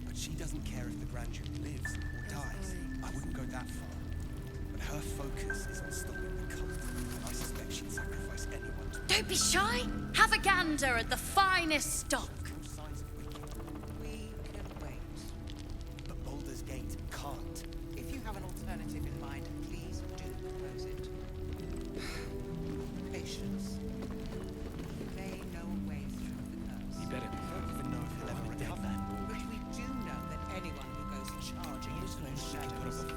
But she doesn't care if the Grand Duke lives or dies. I wouldn't go that far. But her focus is on stopping the cult. And I suspect she'd sacrifice anyone to... Don't be shy. Have a gander at the finest stock. No signs of waking. We can wait. But Baldur's Gate can't. If you have an alternative in mind, please do propose it. Patience. We may know a way through the curse. You better. We don't even know if he'll ever recover. But we do know that anyone who goes charging into those shadows The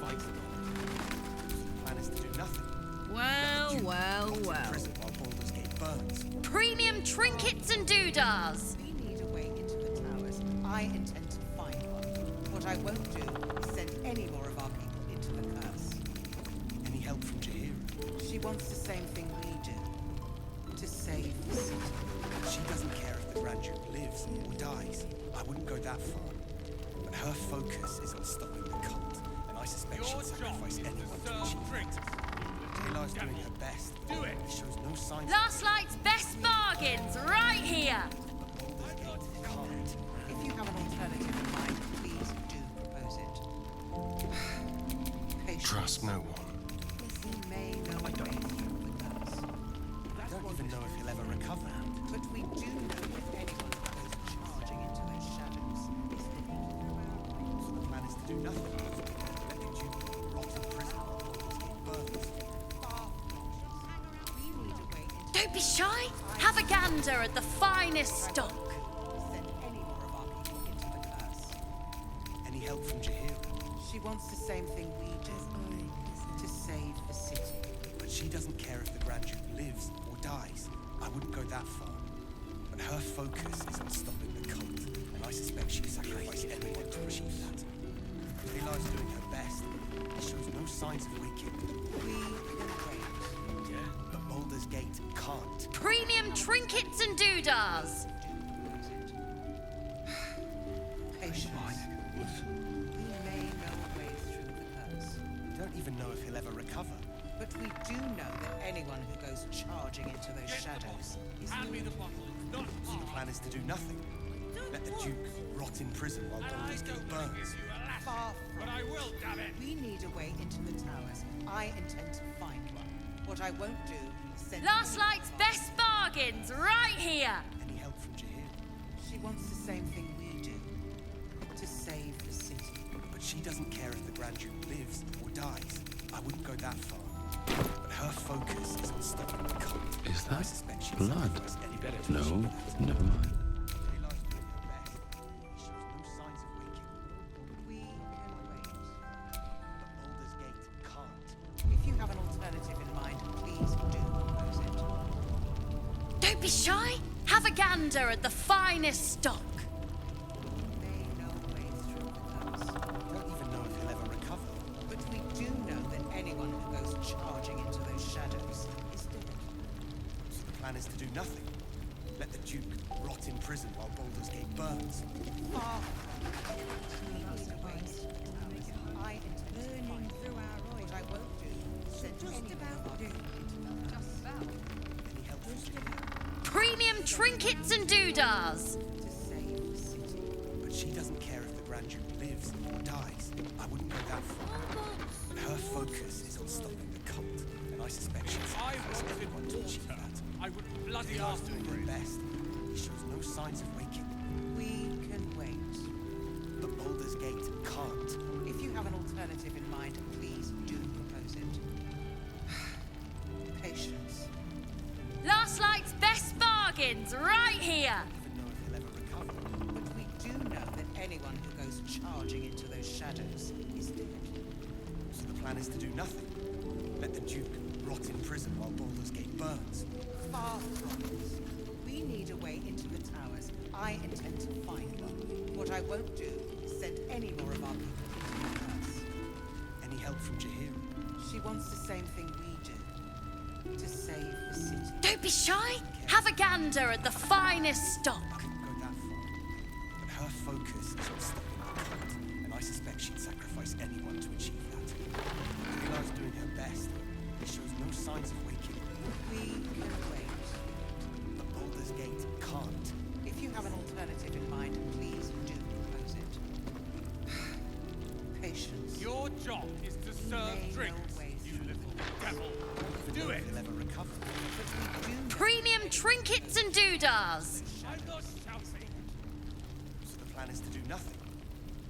plan is to do nothing. Well, well, Rot in well. prison while Baldur's Gate burns. Premium trinkets and doodahs. We need a way into the towers. I intend to find one. What I won't do is send any more of our people into the curse. Any help from Jahira? She wants the same thing we do. To save the city. She doesn't care if the Grand Duke lives or dies. I wouldn't go that far. But her focus is on stopping the cult, and I suspect she'd sacrifice anyone to achieve it. Taylor's doing her best. Do it! He shows no signs. Last Light's best bargains, right here! Baldur's Gate can't. If you have an alternative in mind, please do propose it. Patience. Trust no one. He may know a way through the curse. I don't even know if he'll ever recover. But we do know if anyone goes charging into those shadows is living through our lives. So the plan is to do nothing. Let the Duke rot in prison while Baldur's Gate burns. We need a way into Don't be shy. Have a gander at the finest stock. send any more of our people into the curse. Any help from Jaheira? She wants the same thing we do. To save the city. But she doesn't care if the Grand Duke lives or dies. I wouldn't go that far. But her focus is on stopping the cult, and I suspect she'd sacrifice anyone to achieve that. Taylor's doing her best. She shows no signs of weakening. We can wait. Yeah? But Baldur's Gate can't. Premium trinkets and doodahs. Patience. We may know a way through the curse. We don't even know if he'll ever recover. But we do know that anyone who goes charging into those shadows is doomed. So the plan is to do nothing. Let the Duke rot in prison while Baldur's Gate burns. Far from it. We need a way into the towers. I intend to find one. What I won't do is send... Last Light's best bargains, right here. Any help from Jaheira? She wants the same thing we do. To save the city. But she doesn't care if the Grand Duke lives or dies. I wouldn't go that far. But her focus is on stopping the cult. Is I that suspect she'd blood? sacrifice any better to No, achieve that. never mind. Taylor's doing her best. She shows no signs of weakening. We can wait. But Baldur's Gate can't. If you have an alternative in mind, please do propose it. Don't be shy. Have a gander at the finest stock. May know a way through the curse. We don't even know if he'll ever recover. But we do know that anyone who goes charging into those shadows is doomed. So the plan is to do nothing. Let the Duke rot in prison while Baldur's Gate burns. Far from it. We need a way into the towers. I intend to find through our oil. What I won't do is send just about do. Just about. Any help from Jaheira? Premium trinkets and doodahs. To save the city. But she doesn't care if the Grand Duke lives or dies. I wouldn't go that far. But her focus is on stopping the cult, and I suspect she'd sacrifice anyone to achieve that. I would bloody Taylor's doing her best. He shows no signs of weakening. We can wait. But Baldur's Gate can't. If you have an alternative in mind, please do propose it. Patience. Last Light's best bargains, right here. Even know if he'll ever recover. But we do know that anyone who goes charging into those shadows is doomed. So the plan is to do nothing. Let the Duke rot in prison while Baldur's Gate burns. Far from it. We need a way into the towers. I intend to find one. What I won't do is send any more of our people into the curse. Any help from Jaheira? She wants the same thing we do. To save the city. Don't be shy. Have a gander at the finest stock. I wouldn't go that far. But her focus is on stopping the cult, and I suspect she'd sacrifice anyone to achieve that. Taylor's doing her best. He shows no signs of weakening. We can wait. But Baldur's Gate can't. If you have an alternative in mind, please do propose it. Patience. Your job is to serve drinks, you little devil. Do it! He'll ever recover. But we do know Premium trinkets and doodahs. I'm not shouting. So the plan is to do nothing.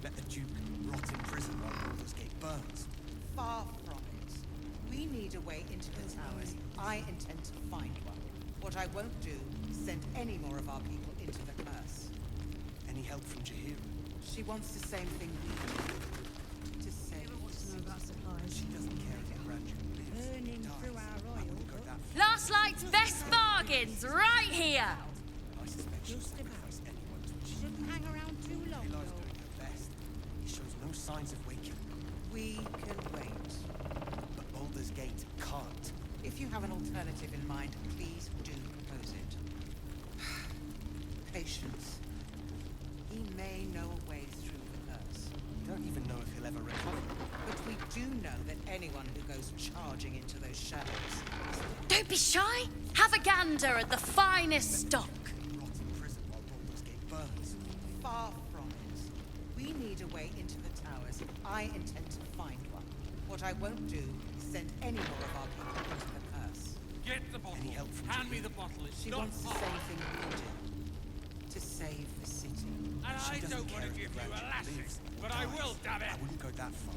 Let the Duke rot in prison while Baldur's Gate burns. far from it. We need a way into the towers. I intend to find one. What I won't do is send any more of our people into the curse. Any help from Jaheira? She wants the same thing we do. To save us. About supplies. She doesn't care if the Grand Duke lives. Burning through our oil. Go that far. Last Light's best bargains, right here. I suspect she'll sacrifice anyone to achieve. Shouldn't hang around too long. Taylor's doing her best. He shows no signs of waking. We can wait. But Baldur's Gate can't. If you have an alternative in mind, please do propose it. Patience. He may know a way through the curse. We don't even know if he'll ever recover. But we do know that anyone who goes charging into those shadows is Don't be shy. Have a gander at the finest stock. Rot in prison while Baldurs Gate burns. far from it. We need a way into the towers. I intend to find one. What I won't do is send any more of our people into the curse. Get the bottle. Any help from Hand me the bottle. It's She not wants the hard. same thing we do. To save the city. And She I doesn't don't care want to if give the you a Grand Duke lashing, lives or but I dies. will, damn it. I wouldn't go that far.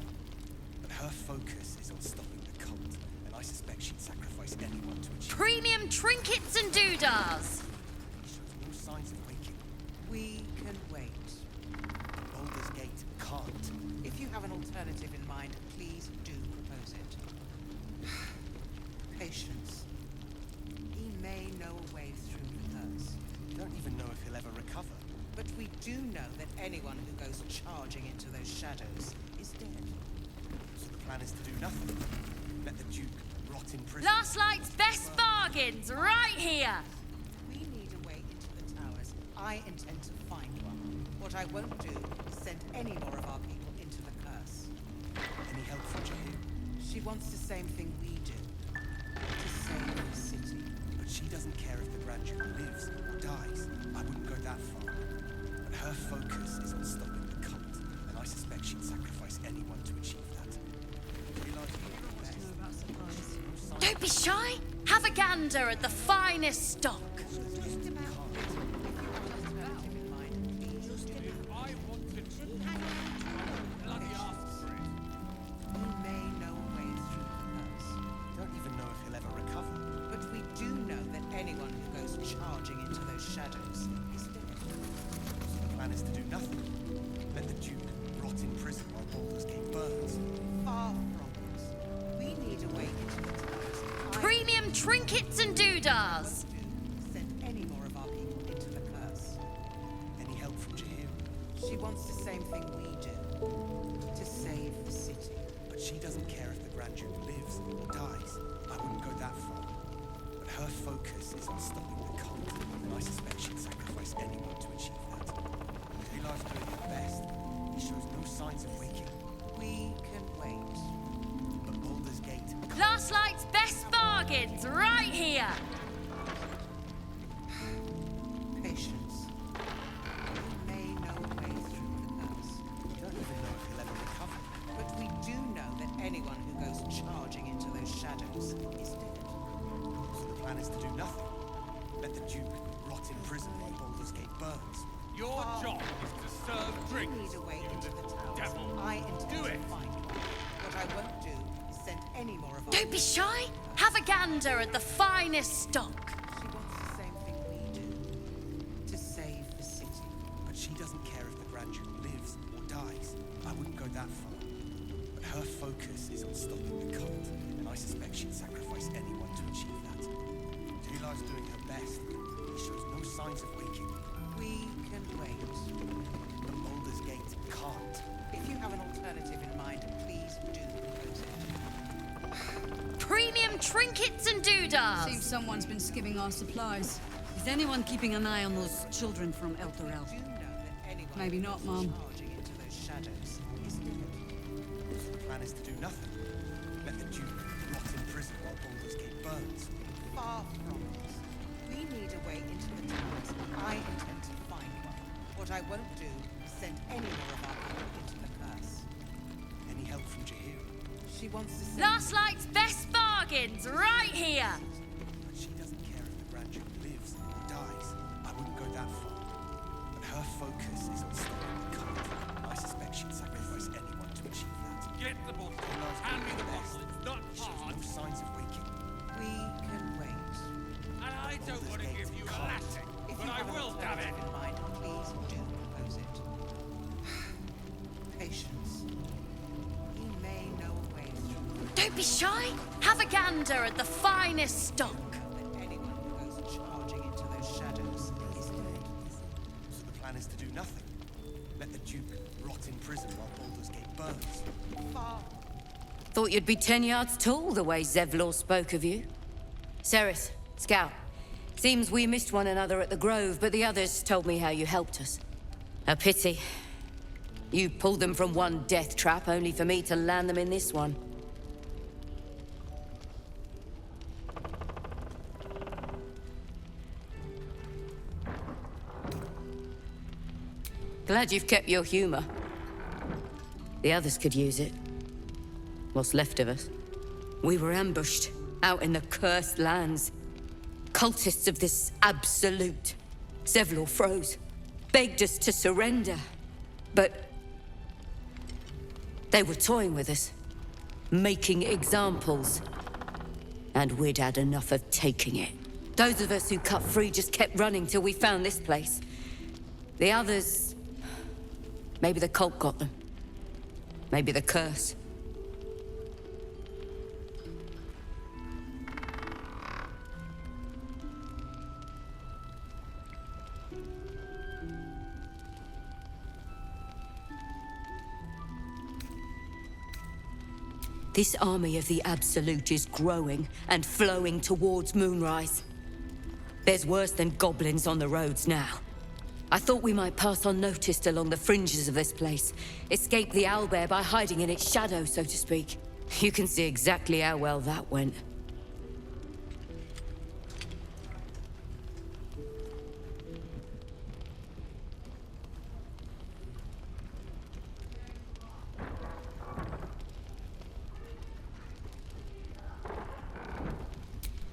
But her focus is on stopping the cult, and I suspect she'd sacrifice anyone to achieve. Premium trinkets and doodahs. He shows no signs of waking. We can wait. Baldur's Gate can't. If you have an alternative in mind, please do propose it. Patience. He may know a way through the curse. We don't even know if he'll ever recover. But we do know that anyone who goes charging into those shadows is dead. So the plan is to do nothing. Let the Duke rot in prison. Last Light's best bargains right here. We need a way into the towers. I intend to find one. What I won't do is send any more of our people into the curse. Any help from Jahir? She wants the same thing we do. To save the city. But she doesn't care if the Grand Duke lives or dies. I wouldn't go that far. But her focus is on stopping the cult, and I suspect she'd sacrifice anyone to achieve that. Don't be shy. Have a gander at the finest stock. Don't even know if he'll ever recover. But we do know that anyone who goes charging into those shadows is dead. So the plan is to do nothing. Let the Duke rot in prison while Baldur's Gate burns. Far from it. We need a way into the towers. Premium trinkets and doodahs. Send any more of our people into the curse. Any help from Jahir? She wants the same thing we do. To save the city. But she doesn't care if the Grand Duke lives or dies. I wouldn't go that far. But her focus is on stopping the cult, and I suspect she'd sacrifice anyone to achieve that. Eli's doing her best. He shows no signs of waking. We can wait. But Baldur's Gate Last Light's best bargains right here. Patience. We may know a way through the curse. We don't even know if he'll ever recover. But we do know that anyone who goes charging into those shadows is dead. So the plan is to do nothing. Let the Duke rot in prison while Baldur's Gate burns. Your job is to serve We drinks. need a way into the towers. devil. I intend Do to it. find one. What I won't do is send any more of our Don't be shy. Have a gander at the finest stock. She wants the same thing we do. To save the city. But she doesn't care if the Grand Duke lives or dies. I wouldn't go that far. But her focus is on stopping the cult, and I suspect she'd sacrifice anyone to achieve that. Eli's doing her best. He shows no signs of waking. We can wait. But Baldur's Gate can't. If you have an alternative in mind, please do propose it. Premium trinkets and doodahs. Seems someone's been skimming our supplies. Is anyone keeping an eye on those children from El Torel? Do know that anyone Maybe not, who Mom. goes charging into those shadows is dead. So the plan is to do nothing. Let the Duke rot in prison while Baldur's Gate burns. Far from it. We need a way into the towers. I intend to find one. What I won't do is send any more of our people into the curse. Any help from Jahir? She wants to send Last Light's best bargains right here. But she doesn't care if the Grand Duke lives or dies. I wouldn't go that far. But her focus is on stopping the cult. I suspect she'd sacrifice anyone to achieve that. Get the bottle. Eli's Hand me doing the her bottle. best. It's not He shows hard. no signs of waking. We can wait. And I don't want to give you a lashing, If but you I have an will, damn it. alternative in mind, please do propose it. Patience. He may know a way through. Don't be shy. Have a gander at the finest stock. That anyone who goes charging into those shadows is dead. So the plan is to do nothing. Let the Duke rot in prison while Baldur's Gate burns. Far Thought you'd be 10 yards tall the way Zevlor spoke of you. Ceres, Scout. Seems we missed one another at the Grove, but the others told me how you helped us. A pity. You pulled them from one death trap, only for me to land them in this one. Glad you've kept your humor. The others could use it. What's left of us. We were ambushed, out in the cursed lands. Cultists of this absolute. Zevlor froze, begged us to surrender. But they were toying with us, making examples. And we'd had enough of taking it. Those of us who cut free just kept running till we found this place. The others... maybe the cult got them. Maybe the curse. This army of the Absolute is growing and flowing towards Moonrise. There's worse than goblins on the roads now. I thought we might pass unnoticed along the fringes of this place. Escape the owlbear by hiding in its shadow, so to speak. You can see exactly how well that went.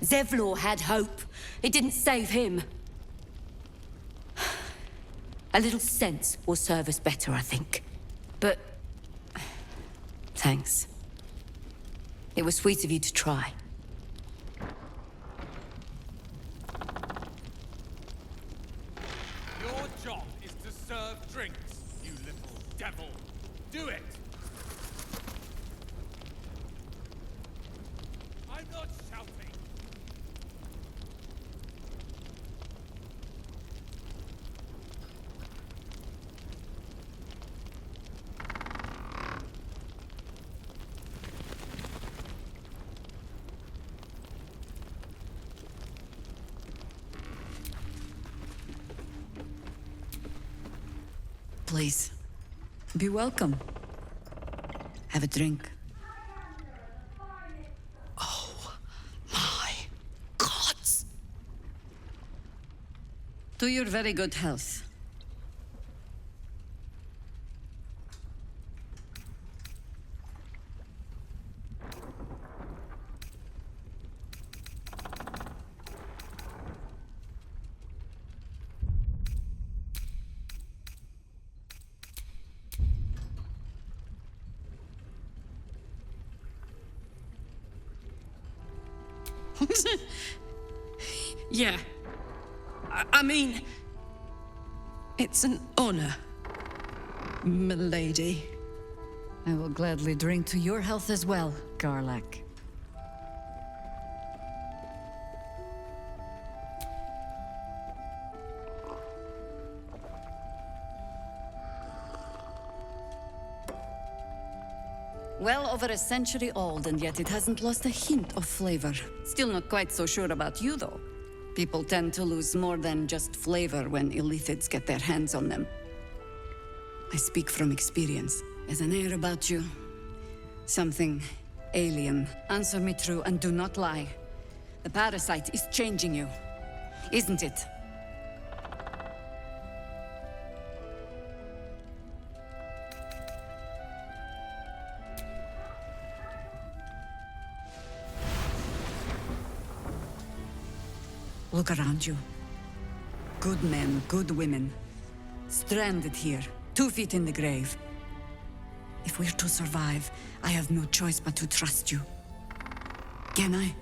Zevlor had hope. It didn't save him. A little sense will serve us better, I think. But... thanks. It was sweet of you to try. Your job is to serve drinks, you little devil. Do it! I'm not shouting. Please, be welcome. Have a drink. Oh, my gods! To your very good health. Yeah. I mean... it's an honor, milady. I will gladly drink to your health as well, Garlac. Well over a century old, and yet it hasn't lost a hint of flavor. Still not quite so sure about you, though. People tend to lose more than just flavor when illithids get their hands on them. I speak from experience. There's an air about you. Something alien. Answer me true and do not lie. The parasite is changing you, isn't it? Look around you. Good men, good women. Stranded here, 2 feet in the grave. If we're to survive, I have no choice but to trust you. Can I?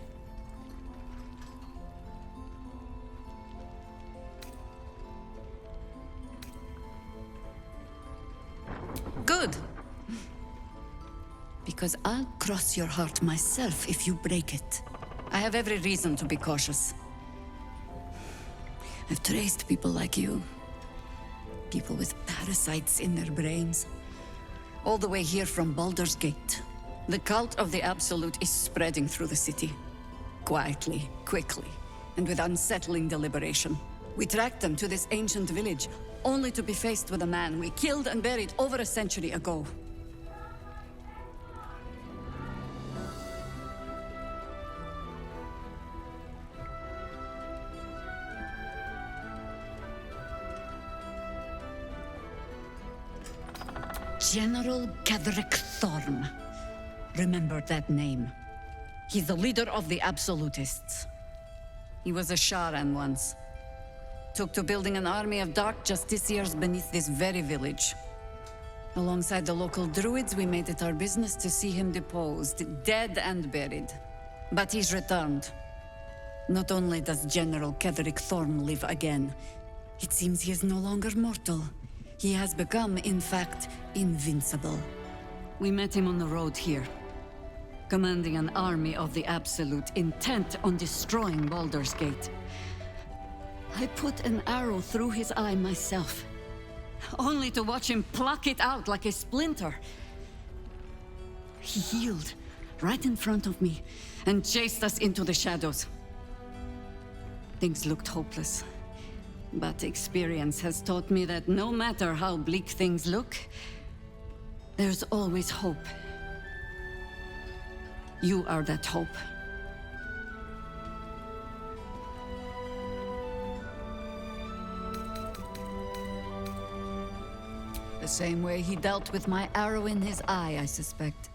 Good. Because I'll cross your heart myself if you break it. I have every reason to be cautious. I've traced people like you. People with parasites in their brains. All the way here from Baldurs Gate. The cult of the Absolute is spreading through the city. quietly, quickly, and with unsettling deliberation. We tracked them to this ancient village, only to be faced with a man we killed and buried over a century ago. General Ketherick Thorn. Remember that name. He's the leader of the Absolutists. He was a Sharan once. Took to building an army of dark justiciars beneath this very village. Alongside the local druids, we made it our business to see him deposed, dead and buried. But he's returned. Not only does General Ketherick Thorn live again, it seems he is no longer mortal. He has become, in fact, invincible. We met him on the road here, commanding an army of the Absolute, intent on destroying Baldurs Gate. I put an arrow through his eye myself, only to watch him pluck it out like a splinter. He healed right in front of me and chased us into the shadows. Things looked hopeless. But experience has taught me that no matter how bleak things look, there's always hope. You are that hope. The same way he dealt with my arrow in his eye, I suspect.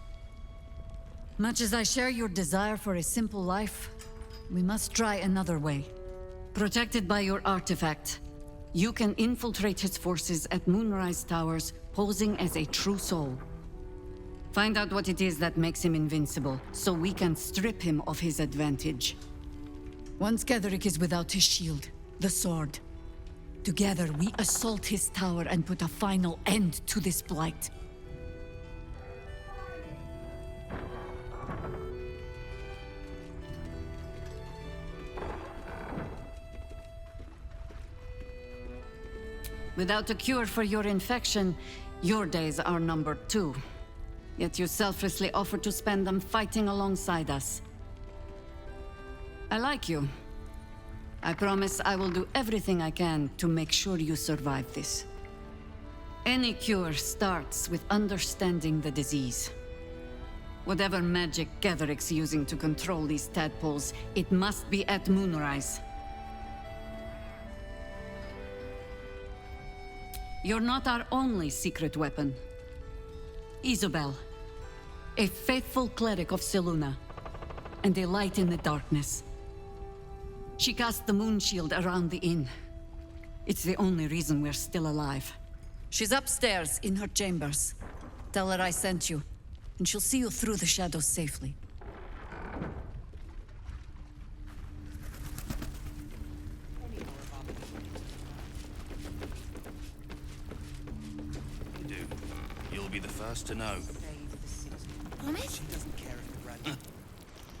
Much as I share your desire for a simple life, we must try another way. Protected by your artifact, you can infiltrate his forces at Moonrise Towers, posing as a true soul. Find out what it is that makes him invincible, so we can strip him of his advantage. Once Ketherick is without his shield, the sword, together we assault his tower and put a final end to this blight. Without a cure for your infection, your days are numbered too. Yet you selflessly offer to spend them fighting alongside us. I like you. I promise I will do everything I can to make sure you survive this. Any cure starts with understanding the disease. Whatever magic Ketherick's using to control these tadpoles, it must be at Moonrise. You're not our only secret weapon. Isobel, a faithful cleric of Selûne, and a light in the darkness. She cast the moon shield around the inn. It's the only reason we're still alive. She's upstairs in her chambers. Tell her I sent you, and she'll see you through the shadows safely. You'll be the first to know. Promise?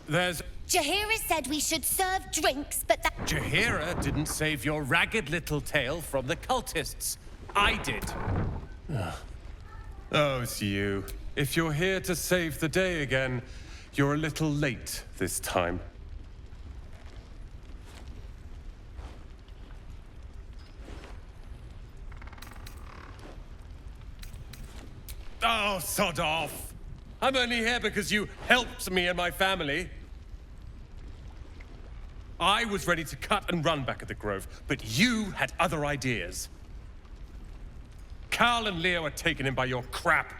There's... Jaheira said we should serve drinks, but that... Jaheira didn't save your ragged little tail from the cultists. I did. Oh, it's you. If you're here to save the day again, you're a little late this time. Oh, sod off! I'm only here because you helped me and my family. I was ready to cut and run back at the Grove, but you had other ideas. Carl and Leo are taken in by your crap.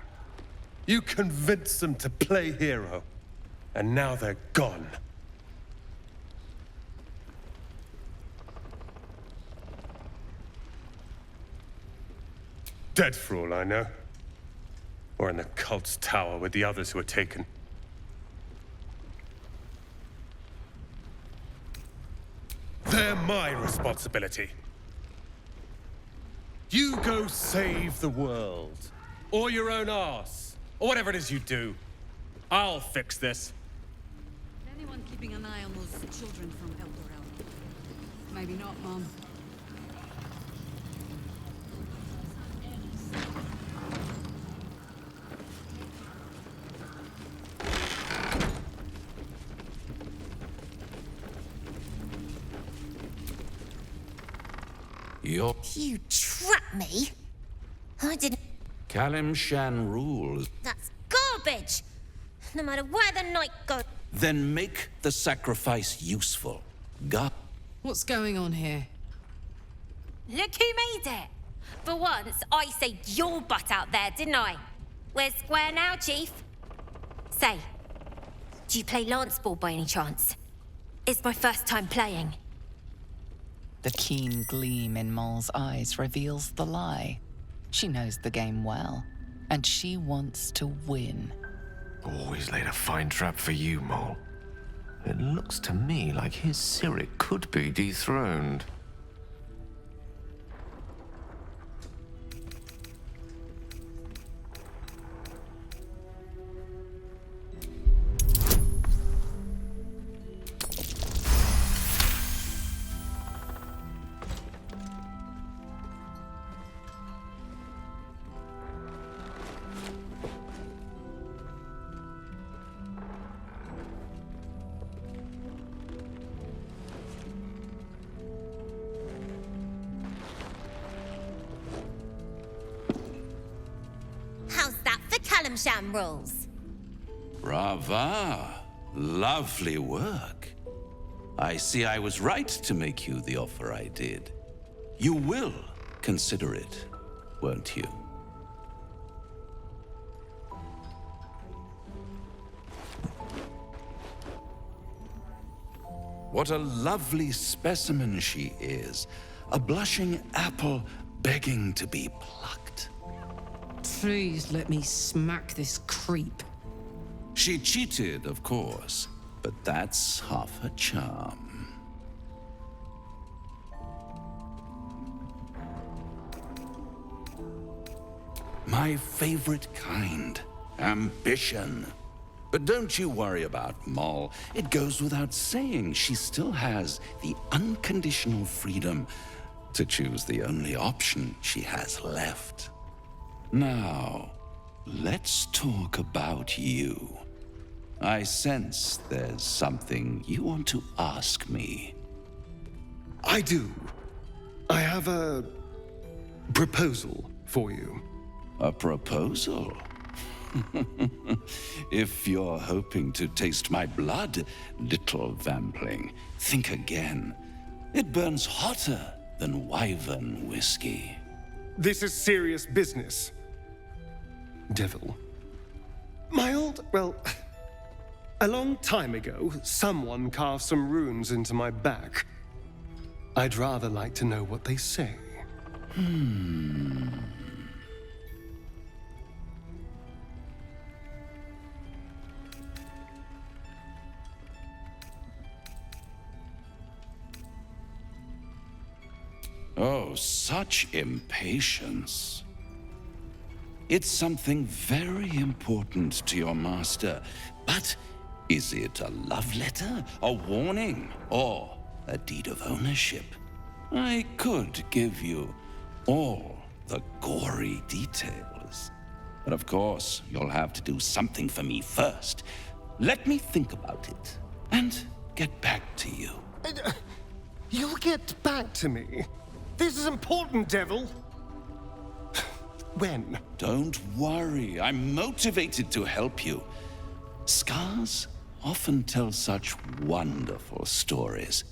You convinced them to play hero, and now they're gone. Dead for all I know. Or in the cult's tower with the others who were taken. They're my responsibility. You go save the world. Or your own arse. Or whatever it is you do. I'll fix this. Anyone keeping an eye on those children from Eldorel? Maybe not, Mom. Your You trapped me? I didn't. Kalimshan rules. That's garbage! No matter where the night goes. Then make the sacrifice useful. God. What's going on here? Look who made it! For once, I saved your butt out there, didn't I? We're square now, Chief. Say, do you play lance ball by any chance? It's my first time playing. The keen gleam in Moll's eyes reveals the lie. She knows the game well, and she wants to win. Always laid a fine trap for you, Moll. It looks to me like his Cyric could be dethroned. How's that for Kalimshan rules? Brava. Lovely work. I see I was right to make you the offer I did. You will consider it, won't you? What a lovely specimen she is. A blushing apple begging to be plucked. Please let me smack this creep. She cheated, of course, but that's half her charm. My favorite kind, ambition. But don't you worry about Moll. It goes without saying she still has the unconditional freedom to choose the only option she has left. Now, let's talk about you. I sense there's something you want to ask me. I do. I have a proposal for you. A proposal? If you're hoping to taste my blood, little vampling, think again. It burns hotter than wyvern whiskey. This is serious business. Devil. A long time ago, someone carved some runes into my back. I'd rather like to know what they say. Oh, such impatience. It's something very important to your master, but is it a love letter, a warning, or a deed of ownership? I could give you all the gory details, but of course, you'll have to do something for me first. Let me think about it and get back to you. You'll get back to me. This is important, Devil. When? Don't worry, I'm motivated to help you. Scars often tell such wonderful stories.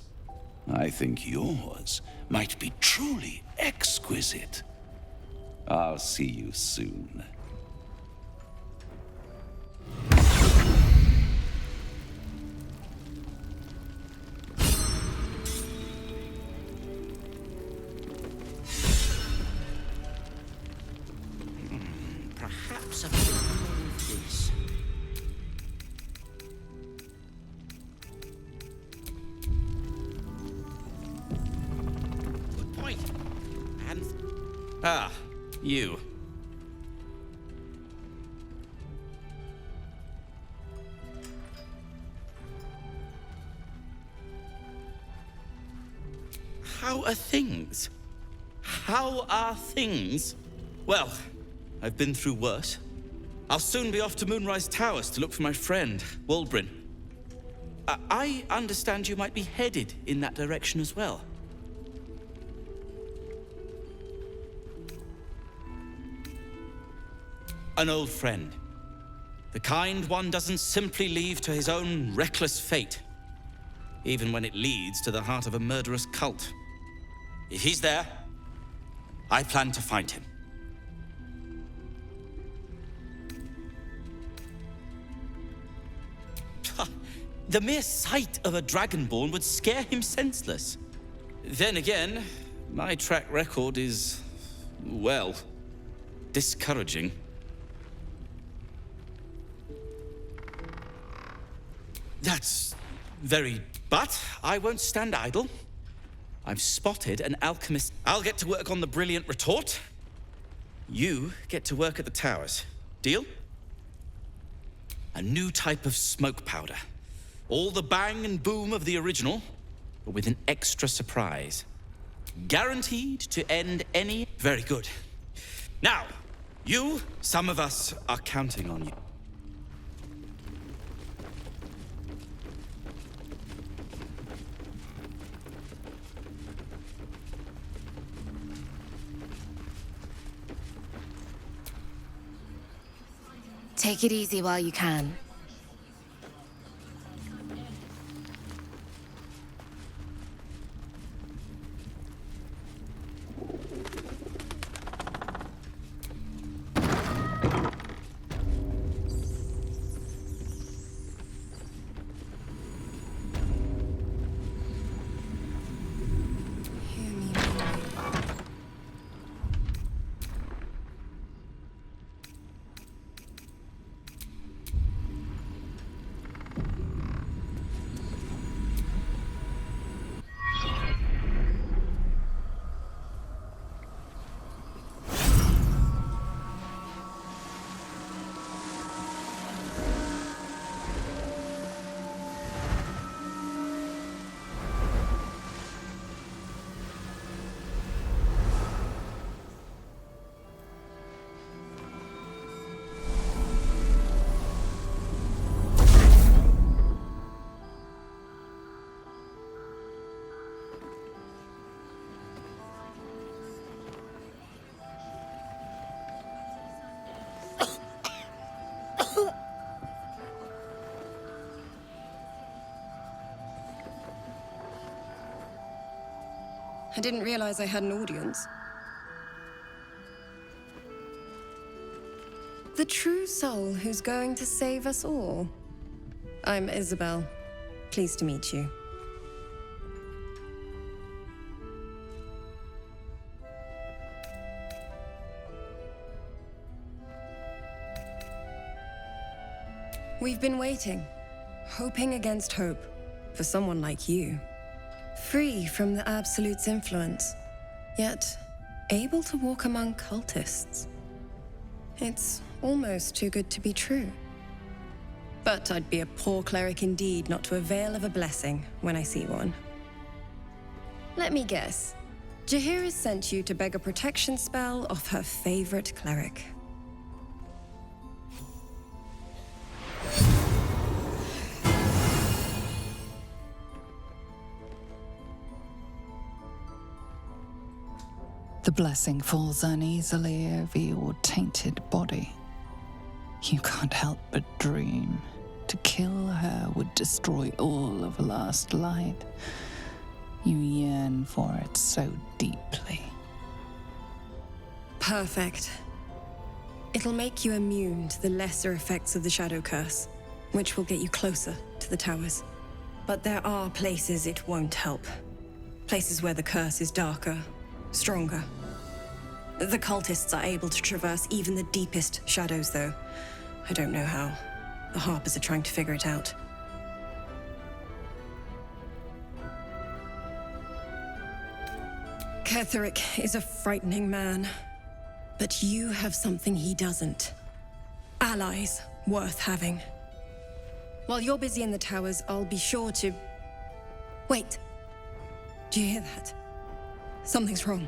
I think yours might be truly exquisite. I'll see you soon. Perhaps a bit more of this. Good point. And... Ah, you. How are things? How are things? Well, I've been through worse. I'll soon be off to Moonrise Towers to look for my friend, Waldrin. I understand you might be headed in that direction as well. An old friend. The kind one doesn't simply leave to his own reckless fate, even when it leads to the heart of a murderous cult. If he's there, I plan to find him. The mere sight of a Dragonborn would scare him senseless. Then again, my track record is, well, discouraging. That's very... But I won't stand idle. I've spotted an alchemist. I'll get to work on the brilliant retort. You get to work at the towers. Deal? A new type of smoke powder. All the bang and boom of the original, but with an extra surprise. Guaranteed to end any... Very good. Now, you, some of us are counting on you. Take it easy while you can. I didn't realize I had an audience. The true soul who's going to save us all. I'm Isabel. Pleased to meet you. We've been waiting, hoping against hope, for someone like you. Free from the Absolute's influence, yet able to walk among cultists. It's almost too good to be true. But I'd be a poor cleric indeed not to avail of a blessing when I see one. Let me guess. Jaheira sent you to beg a protection spell off her favorite cleric. The blessing falls uneasily over your tainted body. You can't help but dream. To kill her would destroy all of Last Light. You yearn for it so deeply. Perfect. It'll make you immune to the lesser effects of the Shadow Curse, which will get you closer to the towers. But there are places it won't help. Places where the curse is darker, stronger. The cultists are able to traverse even the deepest shadows, though. I don't know how. The Harpers are trying to figure it out. Ketheric is a frightening man. But you have something he doesn't. Allies worth having. While you're busy in the towers, I'll be sure to... Wait. Do you hear that? Something's wrong.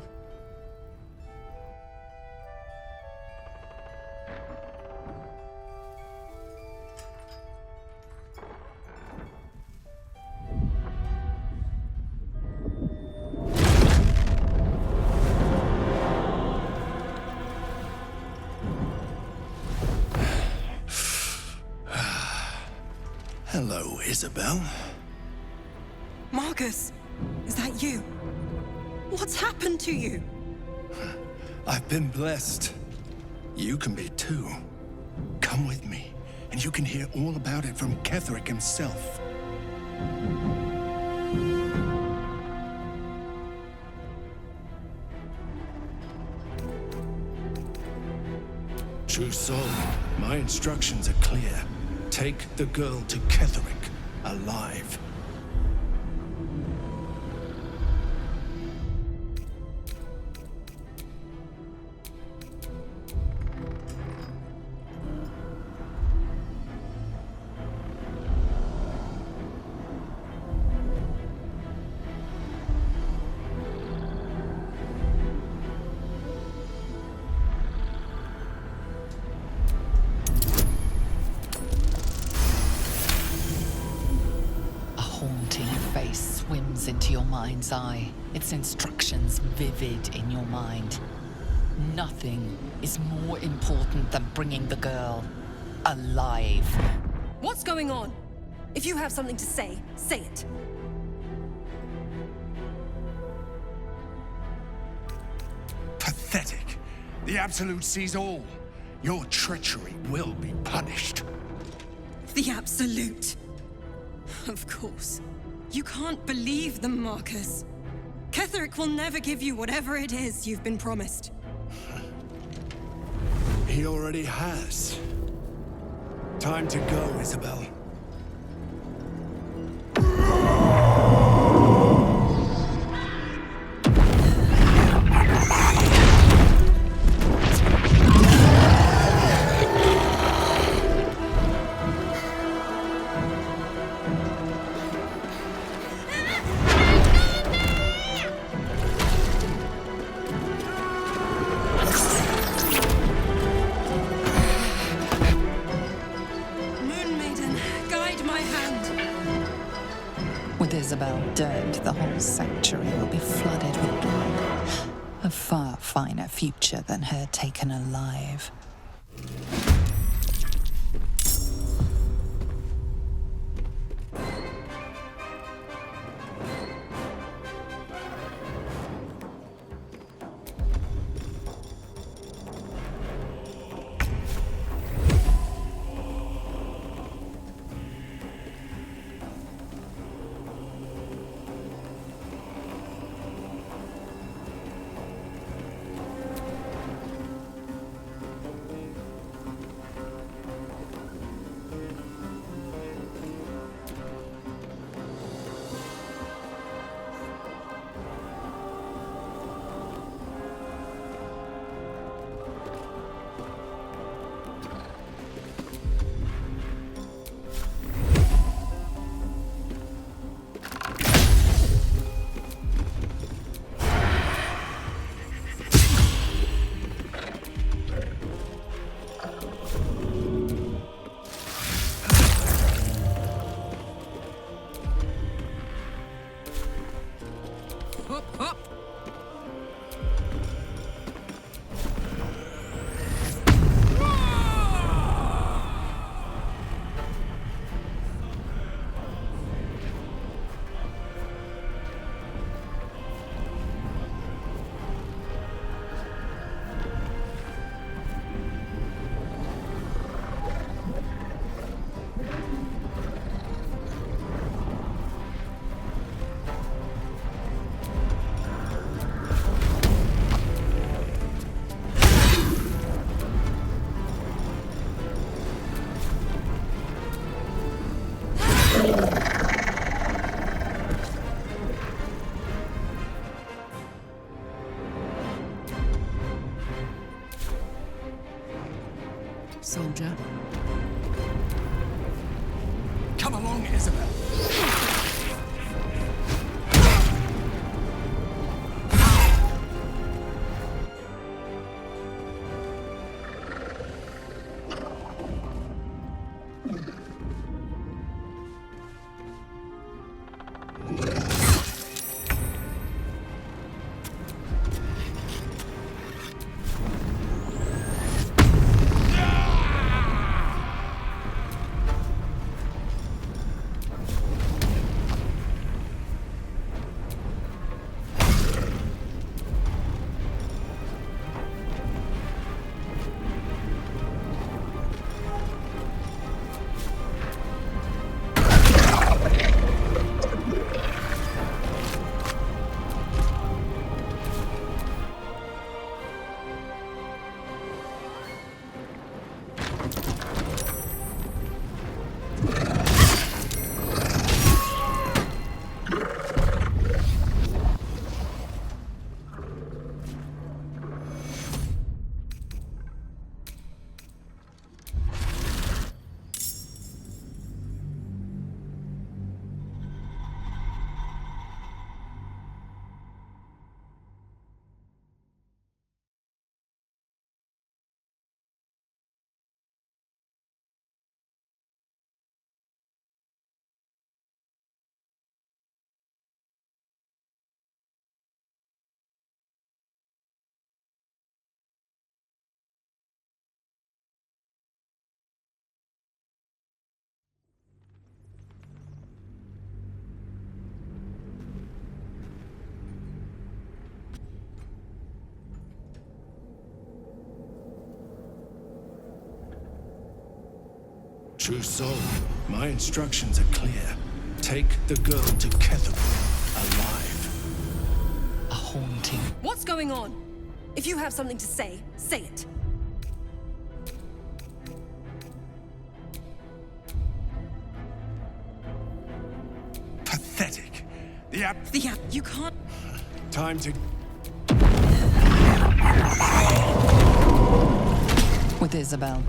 Isabel? Marcus, is that you? What's happened to you? I've been blessed. You can be too. Come with me, and you can hear all about it from Ketheric himself. True soul, my instructions are clear. Take the girl to Ketheric, alive. Into your mind's eye, its instructions vivid in your mind. Nothing is more important than bringing the girl alive. What's going on? If you have something to say, say it. Pathetic. The Absolute sees all. Your treachery will be punished. The Absolute. Of course. You can't believe them, Marcus. Ketheric will never give you whatever it is you've been promised. He already has. Time to go, Isabel. Isabel dead, the whole sanctuary will be flooded with blood. A far finer future than her taken alive. Soldier. Come along, Isabel. True soul, my instructions are clear. Take the girl to Ketherwood alive. A haunting. What's going on? If you have something to say, say it. Pathetic. You can't. Time to... With Isabel.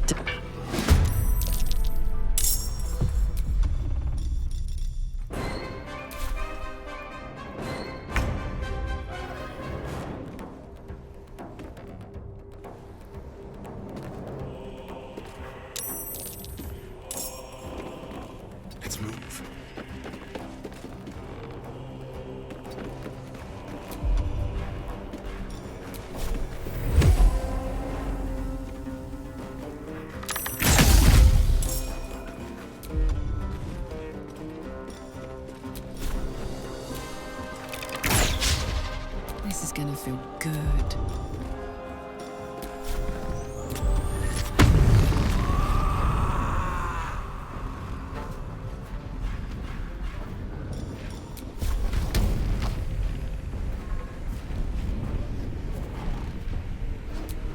Let's move. This is gonna feel good.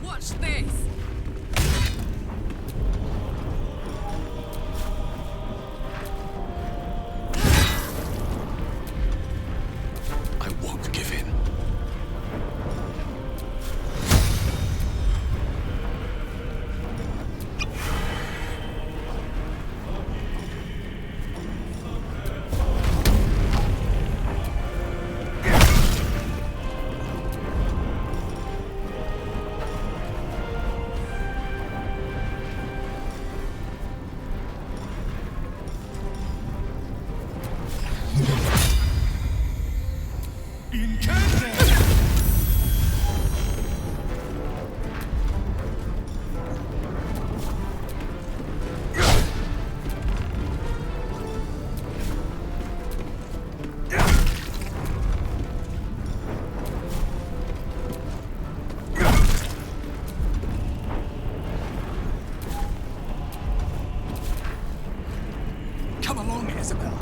Watch this! I won't give in. Come along, Isabel.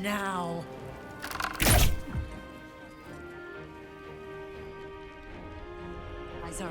Now. Kaiser.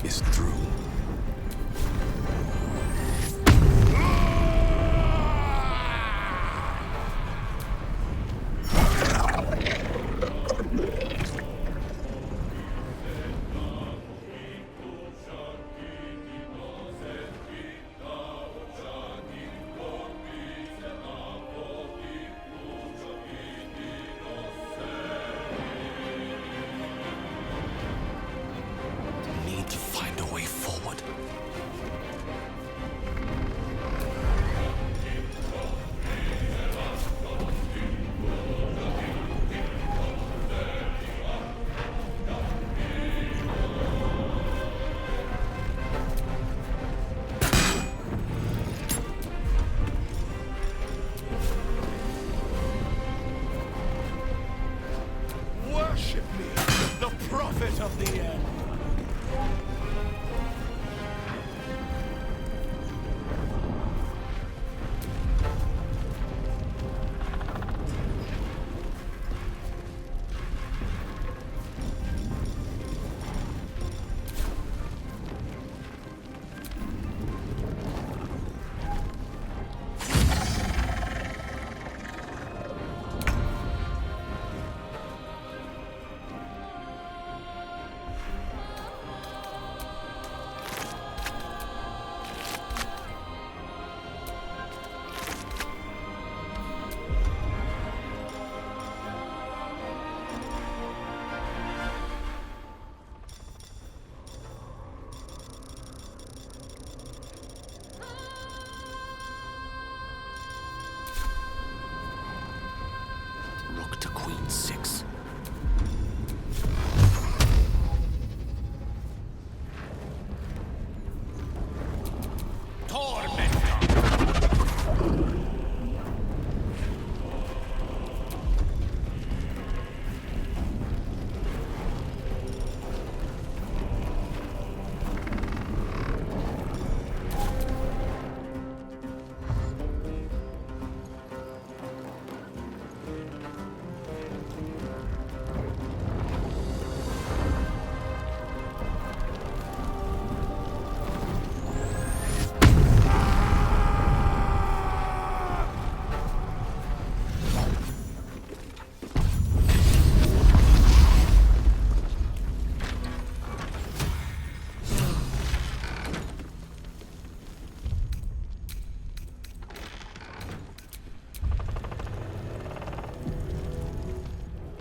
is through. Need to find a way forward. Worship me, the prophet of the end. Rook to Queen 6.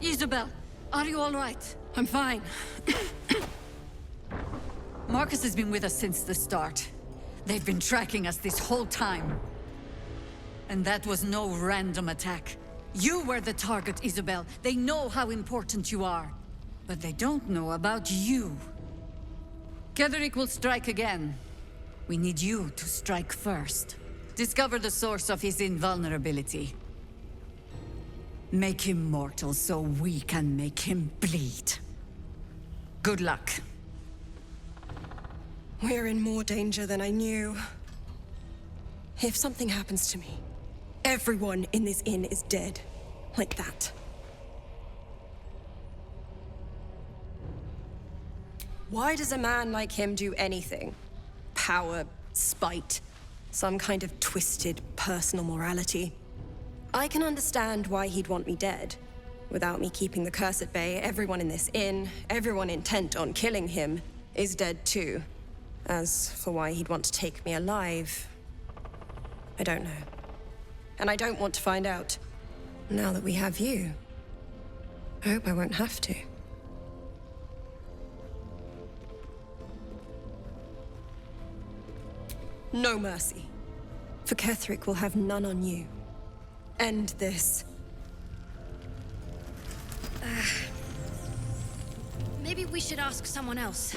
Isabel, are you all right? I'm fine. Marcus has been with us since the start. They've been tracking us this whole time. And that was no random attack. You were the target, Isabel. They know how important you are. But they don't know about you. Ketheric will strike again. We need you to strike first. Discover the source of his invulnerability. Make him mortal so we can make him bleed. Good luck. We're in more danger than I knew. If something happens to me, everyone in this inn is dead. Like that. Why does a man like him do anything? Power, spite, some kind of twisted personal morality. I can understand why he'd want me dead. Without me keeping the curse at bay, everyone in this inn, everyone intent on killing him, is dead too. As for why he'd want to take me alive, I don't know. And I don't want to find out. Now that we have you, I hope I won't have to. No mercy. For Ketheric will have none on you. End this. Maybe we should ask someone else.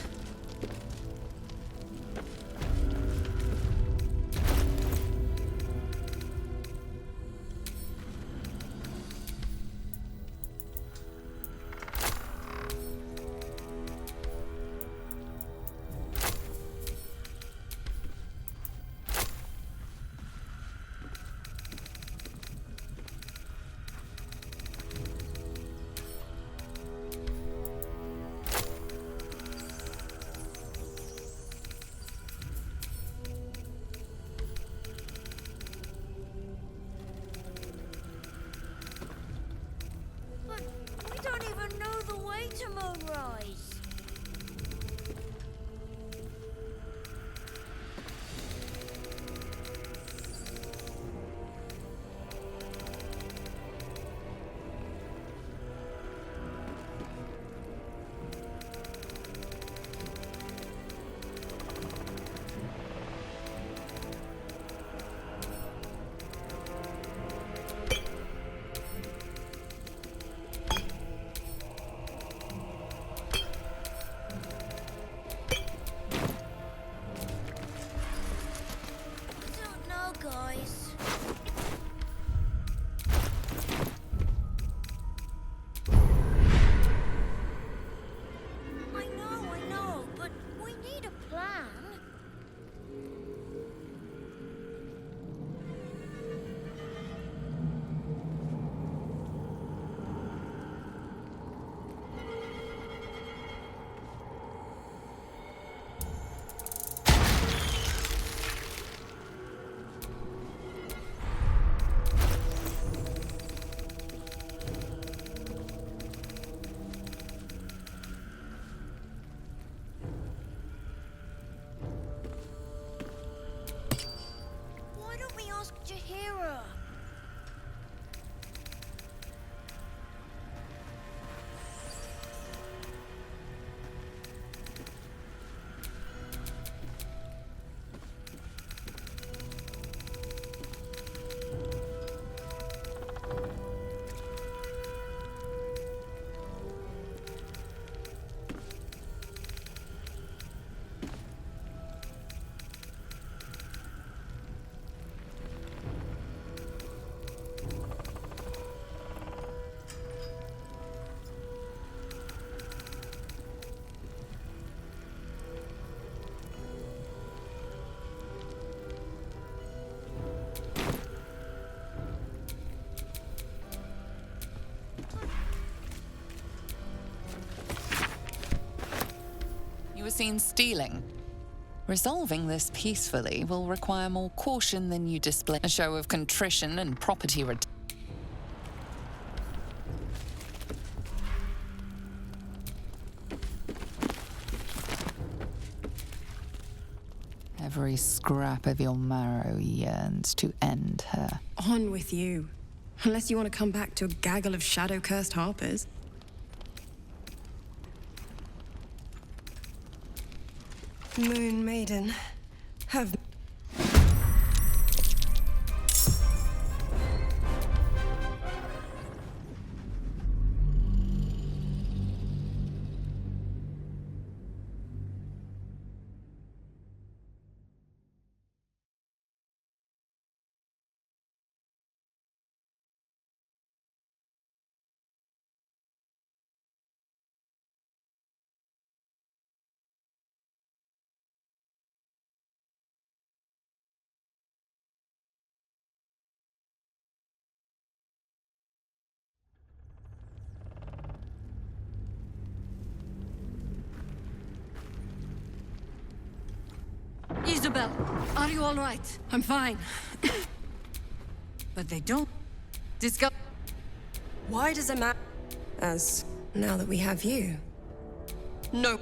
seen stealing. Resolving this peacefully will require more caution than you display. A show of contrition and property return. Every scrap of your marrow yearns to end her. On with you. Unless you want to come back to a gaggle of shadow-cursed harpers. Moon Maiden, have... Isabel, are you all right? I'm fine. But they don't discuss. Why does it matter? As now that we have you. No.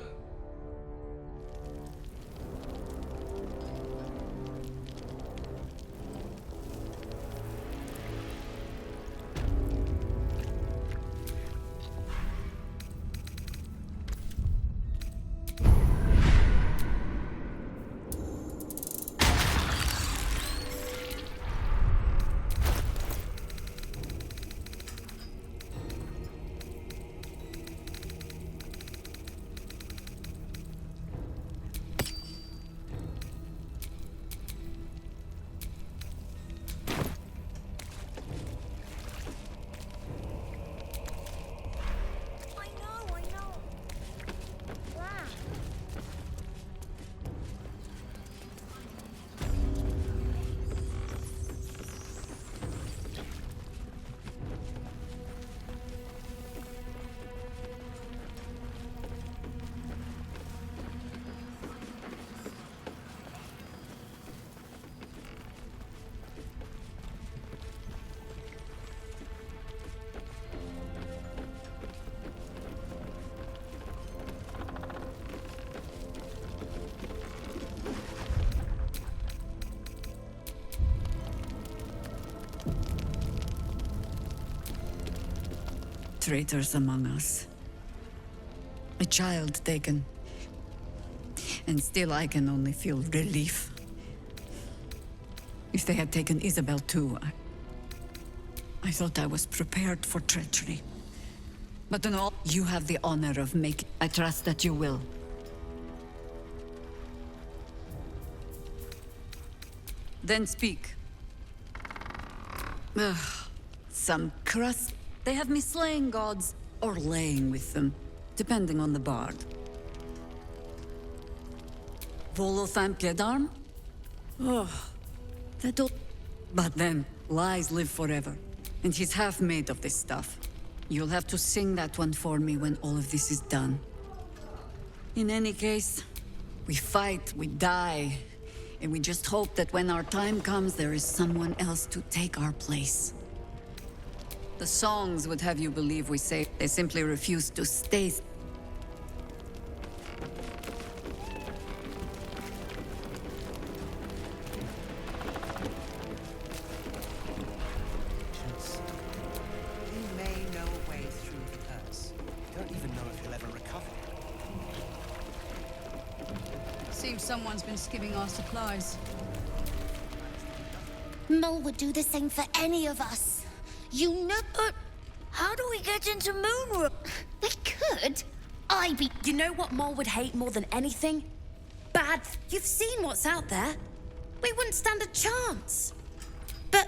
Traitors among us. A child taken. And still I can only feel relief. If they had taken Isabel too, I thought I was prepared for treachery. But in all, you have the honor of making... I trust that you will. Then speak. Ugh, some crust. They have me slaying gods, or laying with them, depending on the bard. Volothamp Gedarm? Oh, that old... But then, lies live forever, and he's half made of this stuff. You'll have to sing that one for me when all of this is done. In any case, we fight, we die, and we just hope that when our time comes, there is someone else to take our place. The songs would have you believe we say they simply refuse to stay. He may know a way through the curse. Don't even know if he'll ever recover. Seems someone's been skimming our supplies. Mole would do the same for any of us. You know... how do we get into Moonroom? We could. You know what Mole would hate more than anything? Bad... You've seen what's out there. We wouldn't stand a chance. But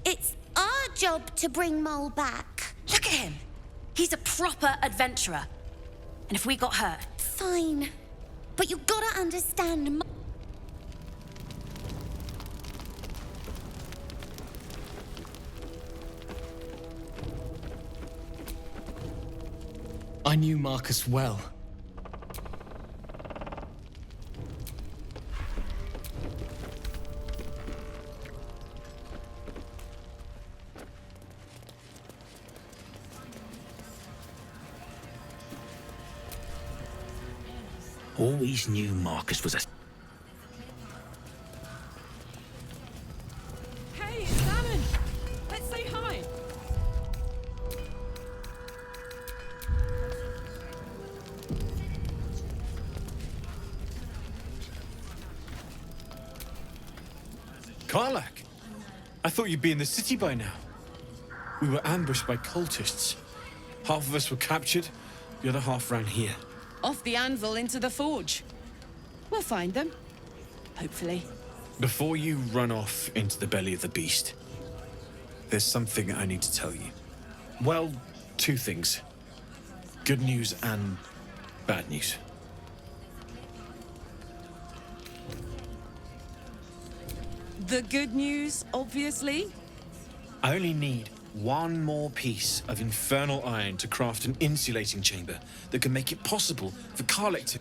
it's our job to bring Mole back. Look at him. He's a proper adventurer. And if we got hurt... Fine. But you gotta understand... I knew Marcus well. Always knew Marcus was a... Hey, it's Alan! Let's say hi! Karlach! I thought you'd be in the city by now. We were ambushed by cultists. Half of us were captured, the other half ran here. Off the anvil into the forge. We'll find them. Hopefully. Before you run off into the belly of the beast, there's something I need to tell you. Well, two things. Good news and bad news. The good news, obviously. I only need one more piece of infernal iron to craft an insulating chamber that can make it possible for Karlach to...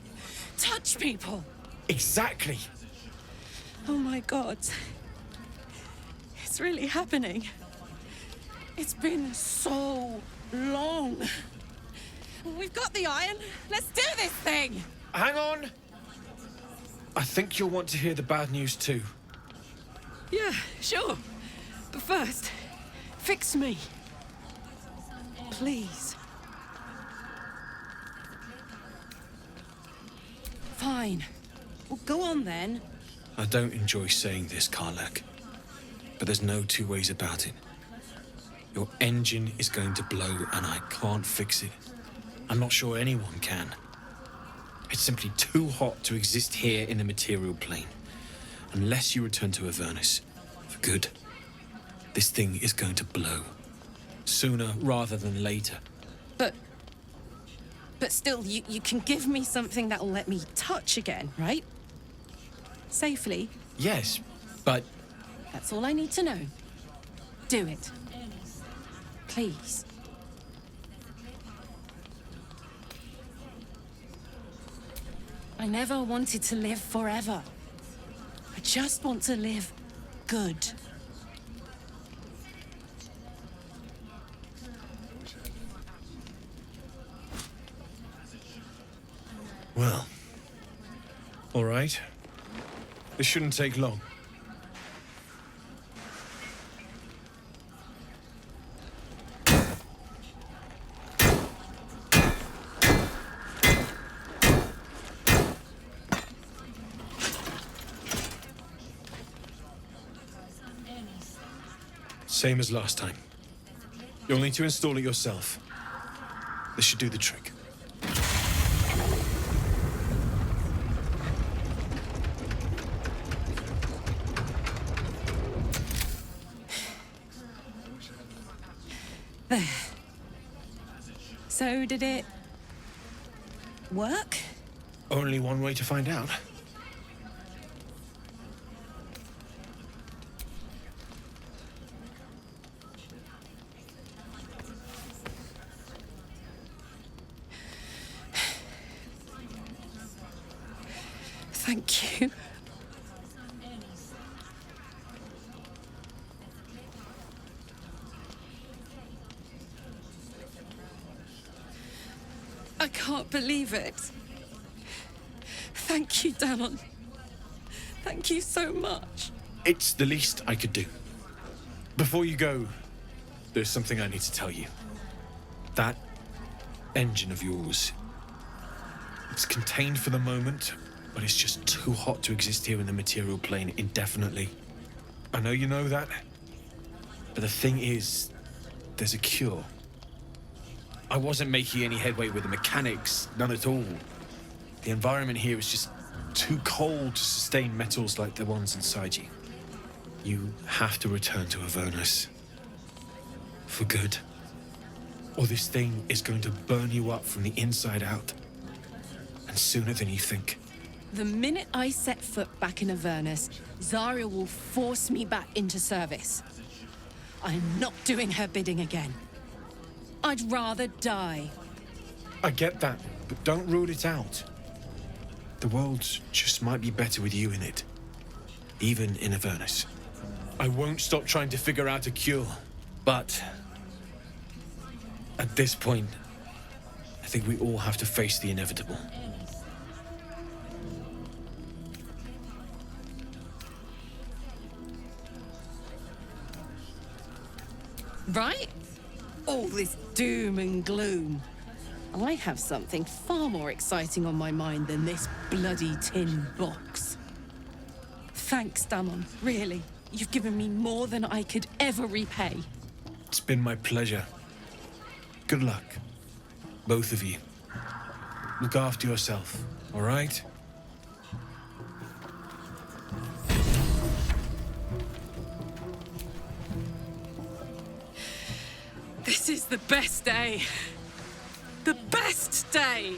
Touch people! Exactly! Oh my god. It's really happening. It's been so long. We've got the iron. Let's do this thing! Hang on! I think you'll want to hear the bad news too. Yeah, sure. But first, fix me. Please. Fine. Well, go on then. I don't enjoy saying this, Karlach, but there's no two ways about it. Your engine is going to blow and I can't fix it. I'm not sure anyone can. It's simply too hot to exist here in the material plane. Unless you return to Avernus for good, this thing is going to blow. Sooner rather than later. But still, you can give me something that'll let me touch again, right? Safely. Yes, but... That's all I need to know. Do it. Please. I never wanted to live forever. I just want to live good. Well, all right. This shouldn't take long. Same as last time. You'll need to install it yourself. This should do the trick. There. So did it work? Only one way to find out. Thank you. I can't believe it. Thank you, Danon. Thank you so much. It's the least I could do. Before you go, there's something I need to tell you. That engine of yours, it's contained for the moment, but it's just too hot to exist here in the material plane indefinitely. I know you know that, but the thing is, there's a cure. I wasn't making any headway with the mechanics, none at all. The environment here is just too cold to sustain metals like the ones inside you. You have to return to Avernus. For good. Or this thing is going to burn you up from the inside out. And sooner than you think. The minute I set foot back in Avernus, Zarya will force me back into service. I'm not doing her bidding again. I'd rather die. I get that, but don't rule it out. The world just might be better with you in it. Even in Avernus. I won't stop trying to figure out a cure, but... at this point, I think we all have to face the inevitable. Right? All this doom and gloom. I have something far more exciting on my mind than this bloody tin box. Thanks, Damon, really. You've given me more than I could ever repay. It's been my pleasure. Good luck, both of you. Look after yourself, all right? This is the best day. The best day!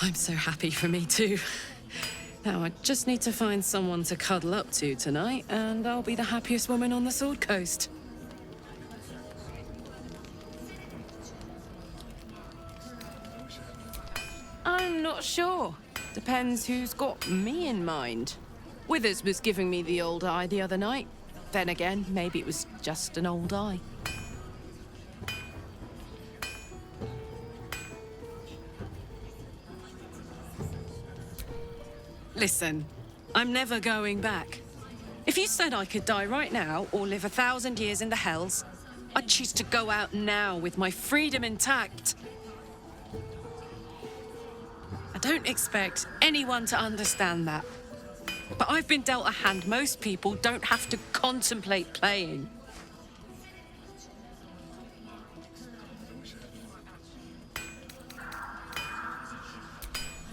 I'm so happy for me too. Now I just need to find someone to cuddle up to tonight, and I'll be the happiest woman on the Sword Coast. I'm not sure. Depends who's got me in mind. Withers was giving me the old eye the other night. Then again, maybe it was just an old eye. Listen, I'm never going back. If you said I could die right now or live 1,000 years in the Hells, I'd choose to go out now with my freedom intact. I don't expect anyone to understand that. But I've been dealt a hand most people don't have to contemplate playing.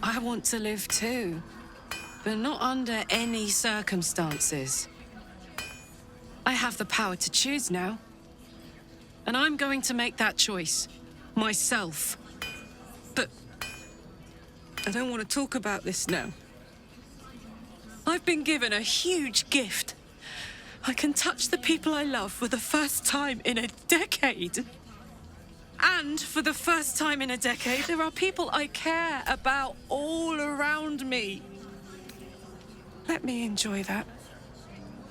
I want to live too. But not under any circumstances. I have the power to choose now. And I'm going to make that choice. Myself. But I don't want to talk about this now. I've been given a huge gift. I can touch the people I love for the first time in a decade. And for the first time in a decade, there are people I care about all around me. Let me enjoy that.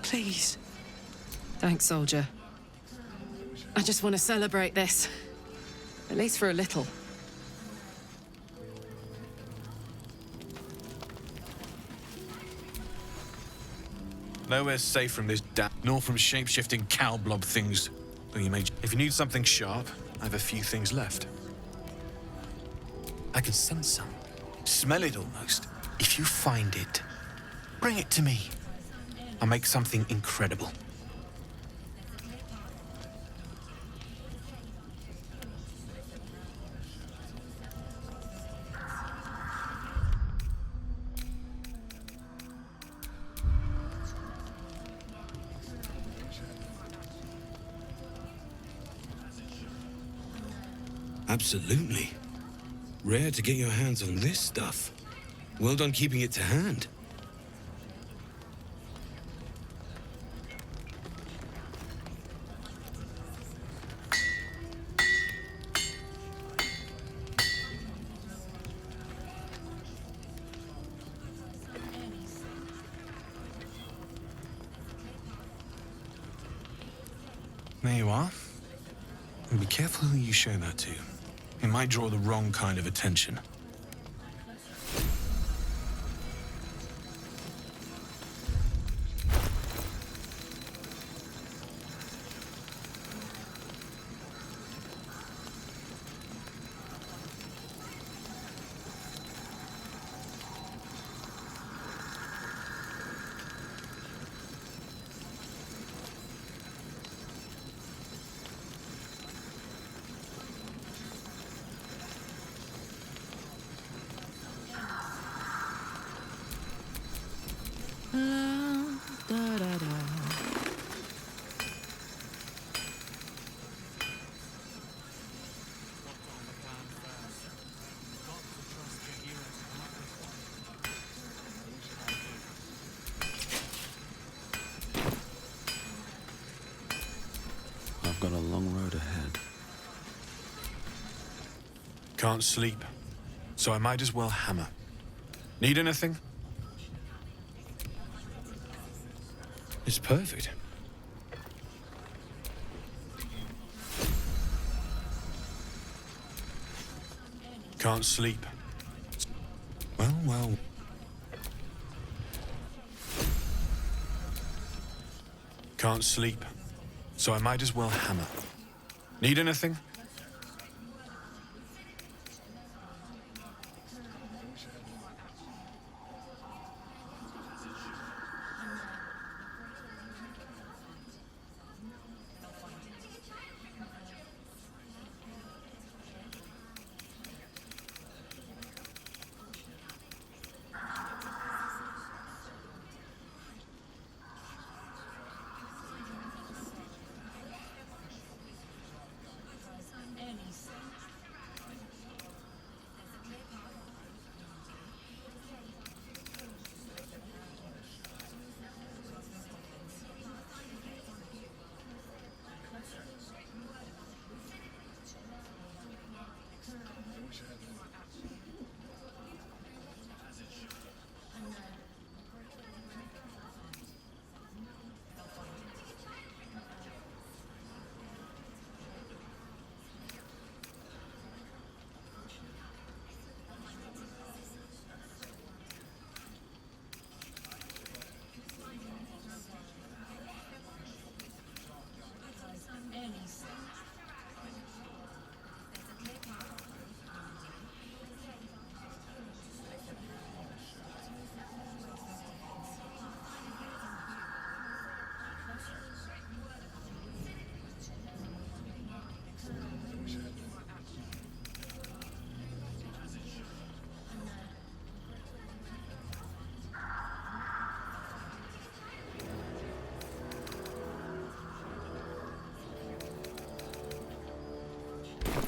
Please. Thanks, soldier. I just want to celebrate this. At least for a little. Nowhere's safe from this nor from shape-shifting cow blob things. Though you may... If you need something sharp, I have a few things left. I can sense some. Smell it almost. If you find it, bring it to me. I'll make something incredible. Absolutely. Rare to get your hands on this stuff. Well done keeping it to hand. There you are. And be careful who you show that to. It might draw the wrong kind of attention. I've got a long road ahead. Can't sleep, so I might as well hammer. Need anything? It's perfect. Can't sleep. Well. Can't sleep, so I might as well hammer. Need anything?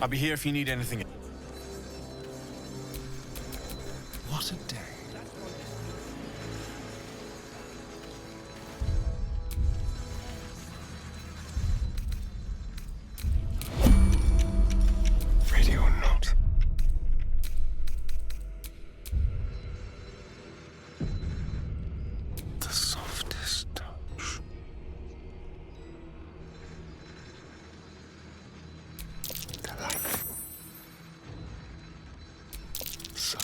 I'll be here if you need anything. What a day. Ready or not. The softest touch. Delightful. So.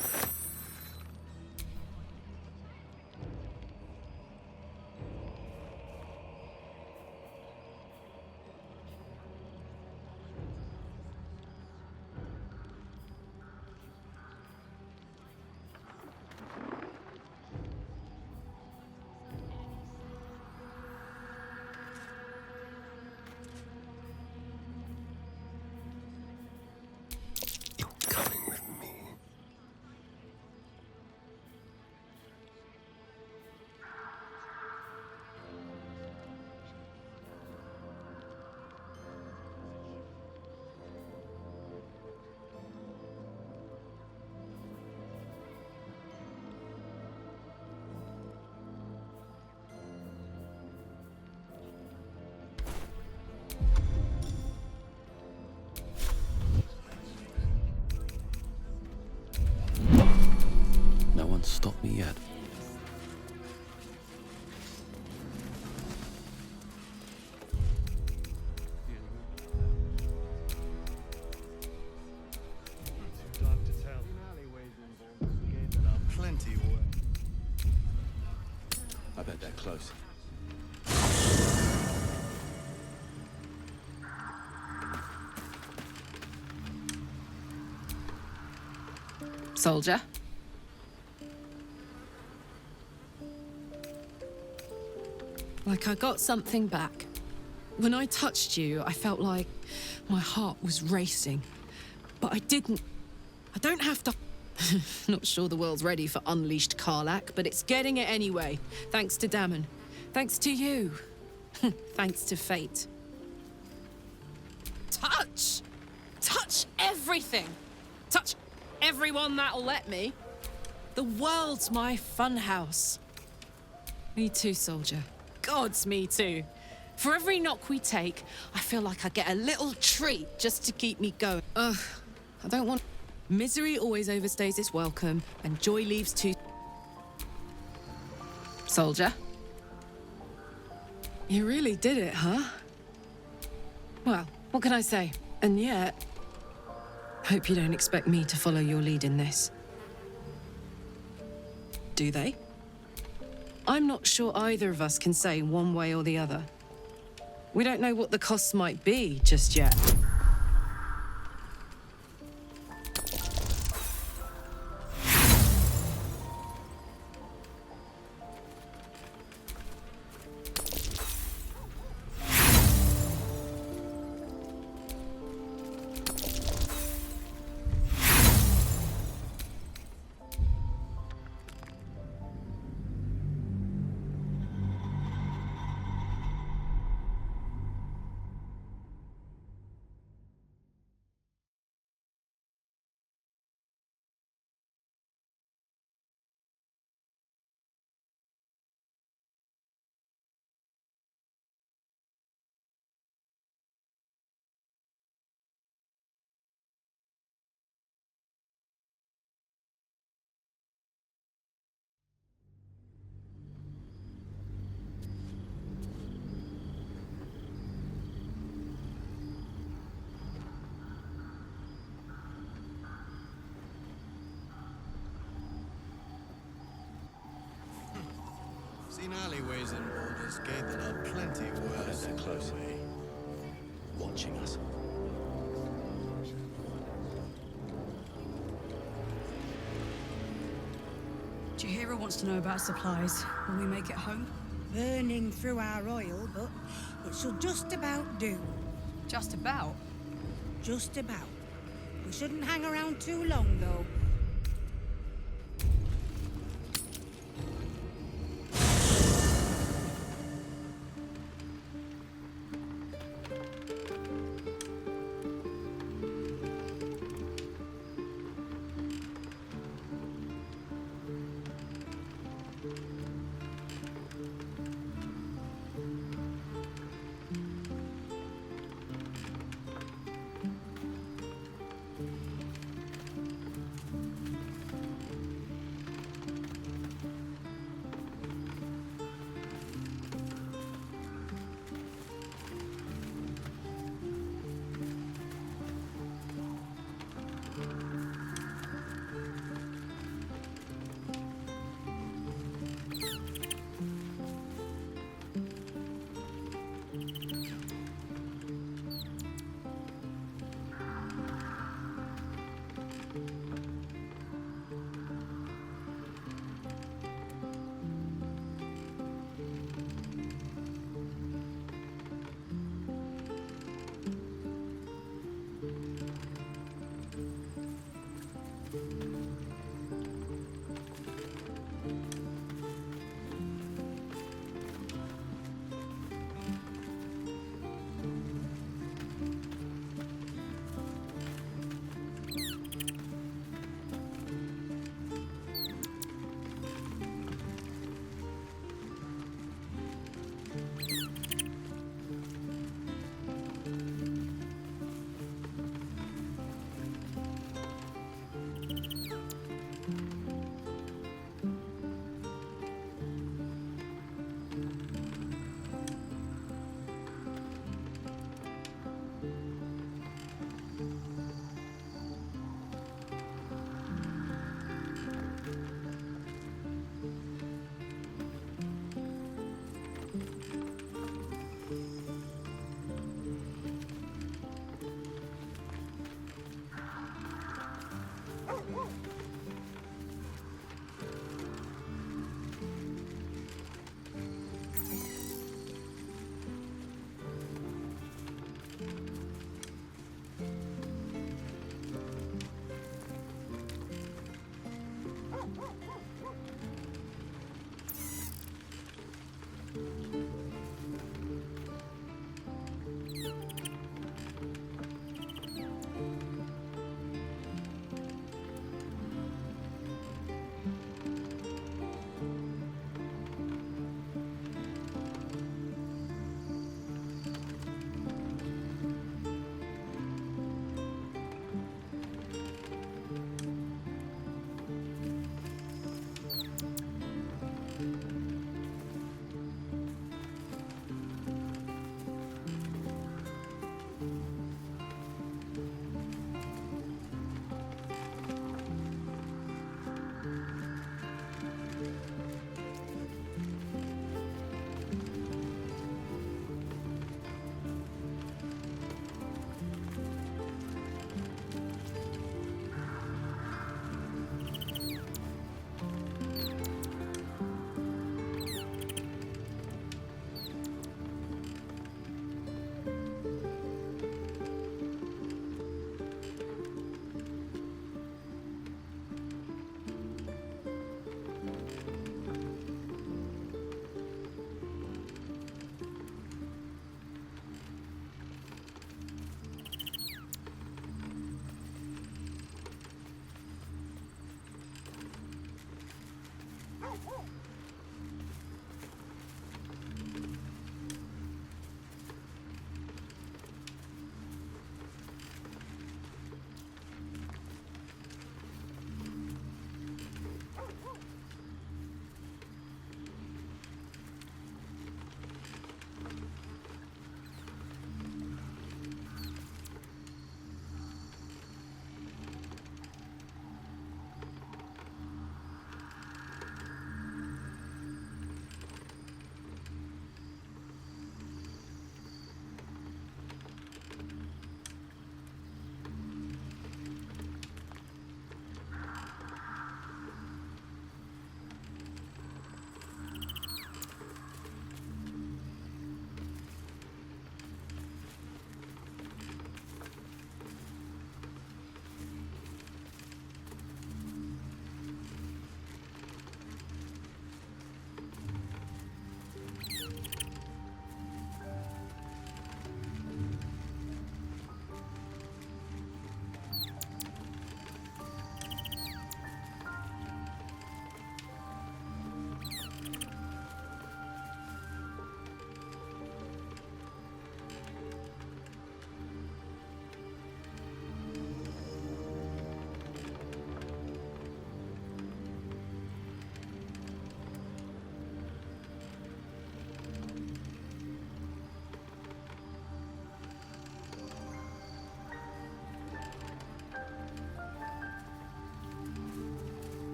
Coming with me. No one's stopped me yet. Too dark to tell. Alleyways in Baldur's Gate that are plenty worse. I bet they're close. Soldier? Like I got something back. When I touched you, I felt like my heart was racing. But I didn't. I don't have to. Not sure the world's ready for unleashed Karlach, but it's getting it anyway. Thanks to Dammon. Thanks to you. Thanks to fate. Touch! Touch everything! Touch everyone that'll let me. The world's my funhouse. Me too, soldier. Gods, me too. For every knock we take, I feel like I get a little treat just to keep me going. Ugh, I don't want... Misery always overstays its welcome, and joy leaves too... Soldier? You really did it, huh? Well, what can I say? And yet... Hope you don't expect me to follow your lead in this. Do they? I'm not sure either of us can say one way or the other. We don't know what the costs might be just yet. Seen alleyways in Baldurs Gate that are plenty worse. They're close away, watching us. Jahira wants to know about supplies when we make it home. Burning through our oil, but it should just about do. Just about? Just about. We shouldn't hang around too long, though.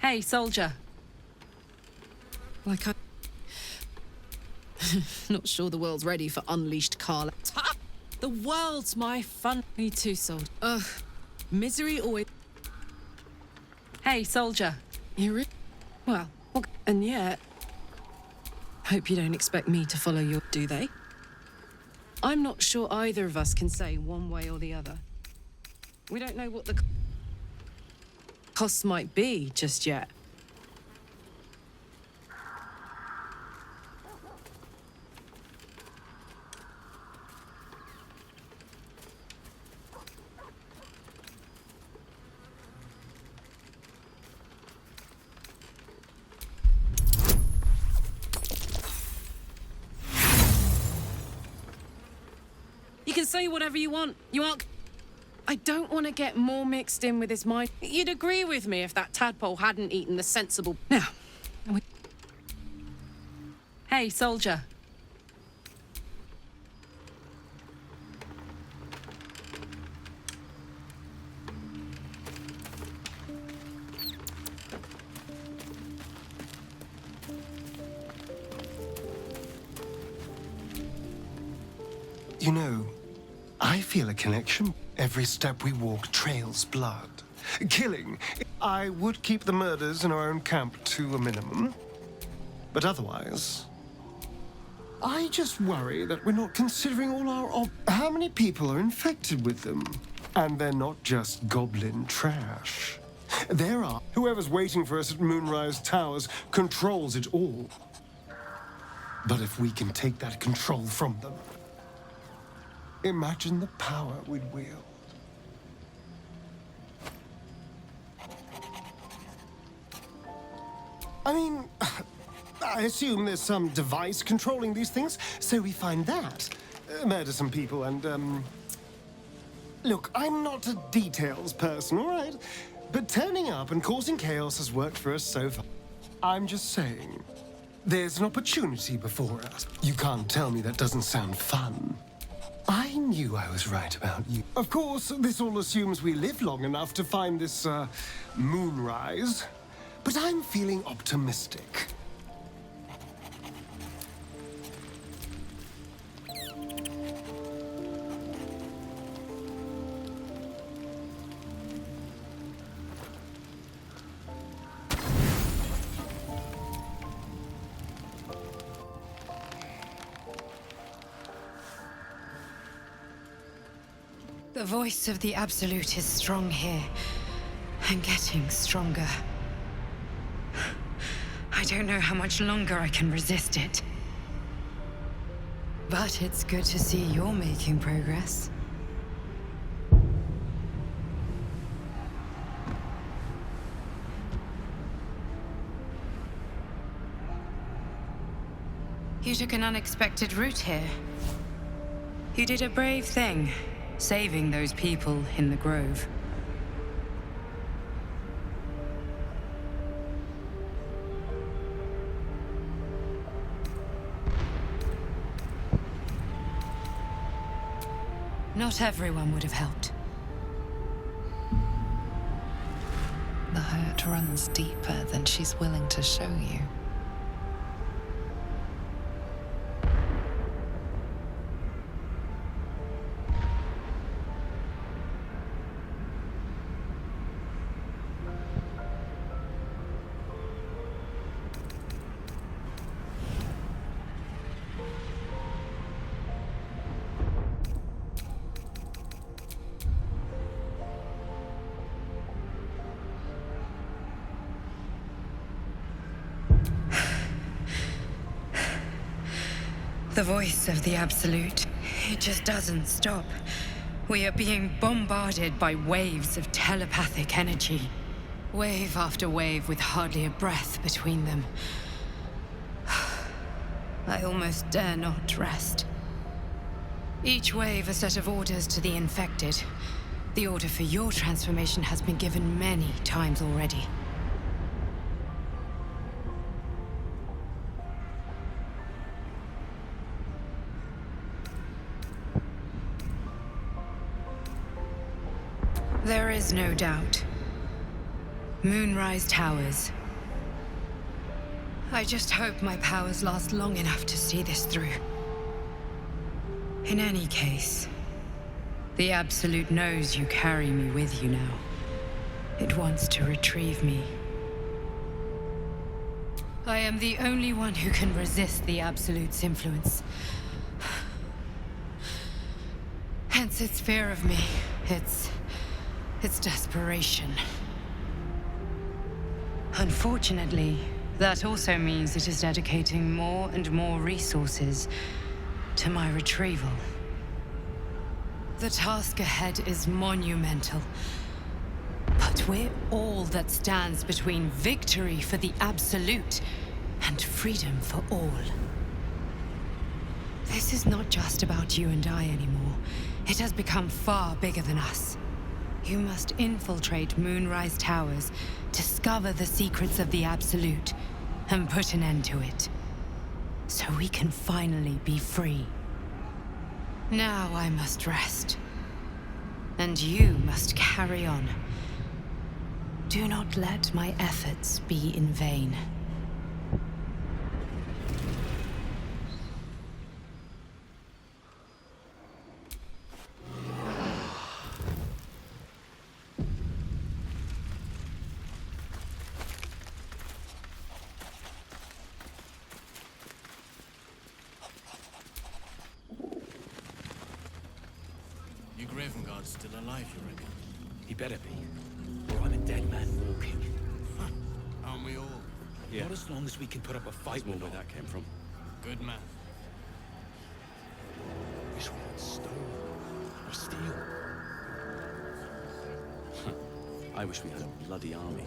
Hey, soldier. Like I... Not sure the world's ready for unleashed Carla. The world's my fun. Me too, soldier. Ugh. Misery always... Hey, soldier. You well, and yet... Hope you don't expect me to follow your... Do they? I'm not sure either of us can say one way or the other. We don't know what the costs might be just yet. You can say whatever you want. You aren't... I don't want to get more mixed in with his mind. You'd agree with me if that tadpole hadn't eaten the sensible... Now... Hey, soldier. You know, I feel a connection. Every step we walk trails blood. Killing. I would keep the murders in our own camp to a minimum. But otherwise... I just worry that we're not considering all our... How many people are infected with them? And they're not just goblin trash. There are... Whoever's waiting for us at Moonrise Towers controls it all. But if we can take that control from them... Imagine the power we'd wield. I mean, I assume there's some device controlling these things, so we find that. Murder some people and, Look, I'm not a details person, all right? But turning up and causing chaos has worked for us so far. I'm just saying, there's an opportunity before us. You can't tell me that doesn't sound fun. I knew I was right about you. Of course, this all assumes we live long enough to find this, moonrise. But I'm feeling optimistic. The voice of the Absolute is strong here, and getting stronger. I don't know how much longer I can resist it. But it's good to see you're making progress. You took an unexpected route here. You did a brave thing, saving those people in the grove. Not everyone would have helped. The hurt runs deeper than she's willing to show you. The voice of the Absolute. It just doesn't stop. We are being bombarded by waves of telepathic energy. Wave after wave with hardly a breath between them. I almost dare not rest. Each wave a set of orders to the infected. The order for your transformation has been given many times already. There is no doubt. Moonrise Towers I just hope my powers last long enough to see this through. In any case, the Absolute knows you carry me with you now. It wants to retrieve me. I am the only one who can resist the Absolute's influence. Hence its fear of me, its desperation. Unfortunately, that also means it is dedicating more and more resources to my retrieval. The task ahead is monumental. But we're all that stands between victory for the Absolute and freedom for all. This is not just about you and I anymore. It has become far bigger than us. You must infiltrate Moonrise Towers, discover the secrets of the Absolute, and put an end to it. So we can finally be free. Now I must rest. And you must carry on. Do not let my efforts be in vain. Your Graven Guard's still alive, you reckon? He better be, or I'm a dead man walking. Aren't we all? Yeah. Not as long as we can put up a fight with where that came from. Good man. Wish we had stone or steel. I wish we had a bloody army.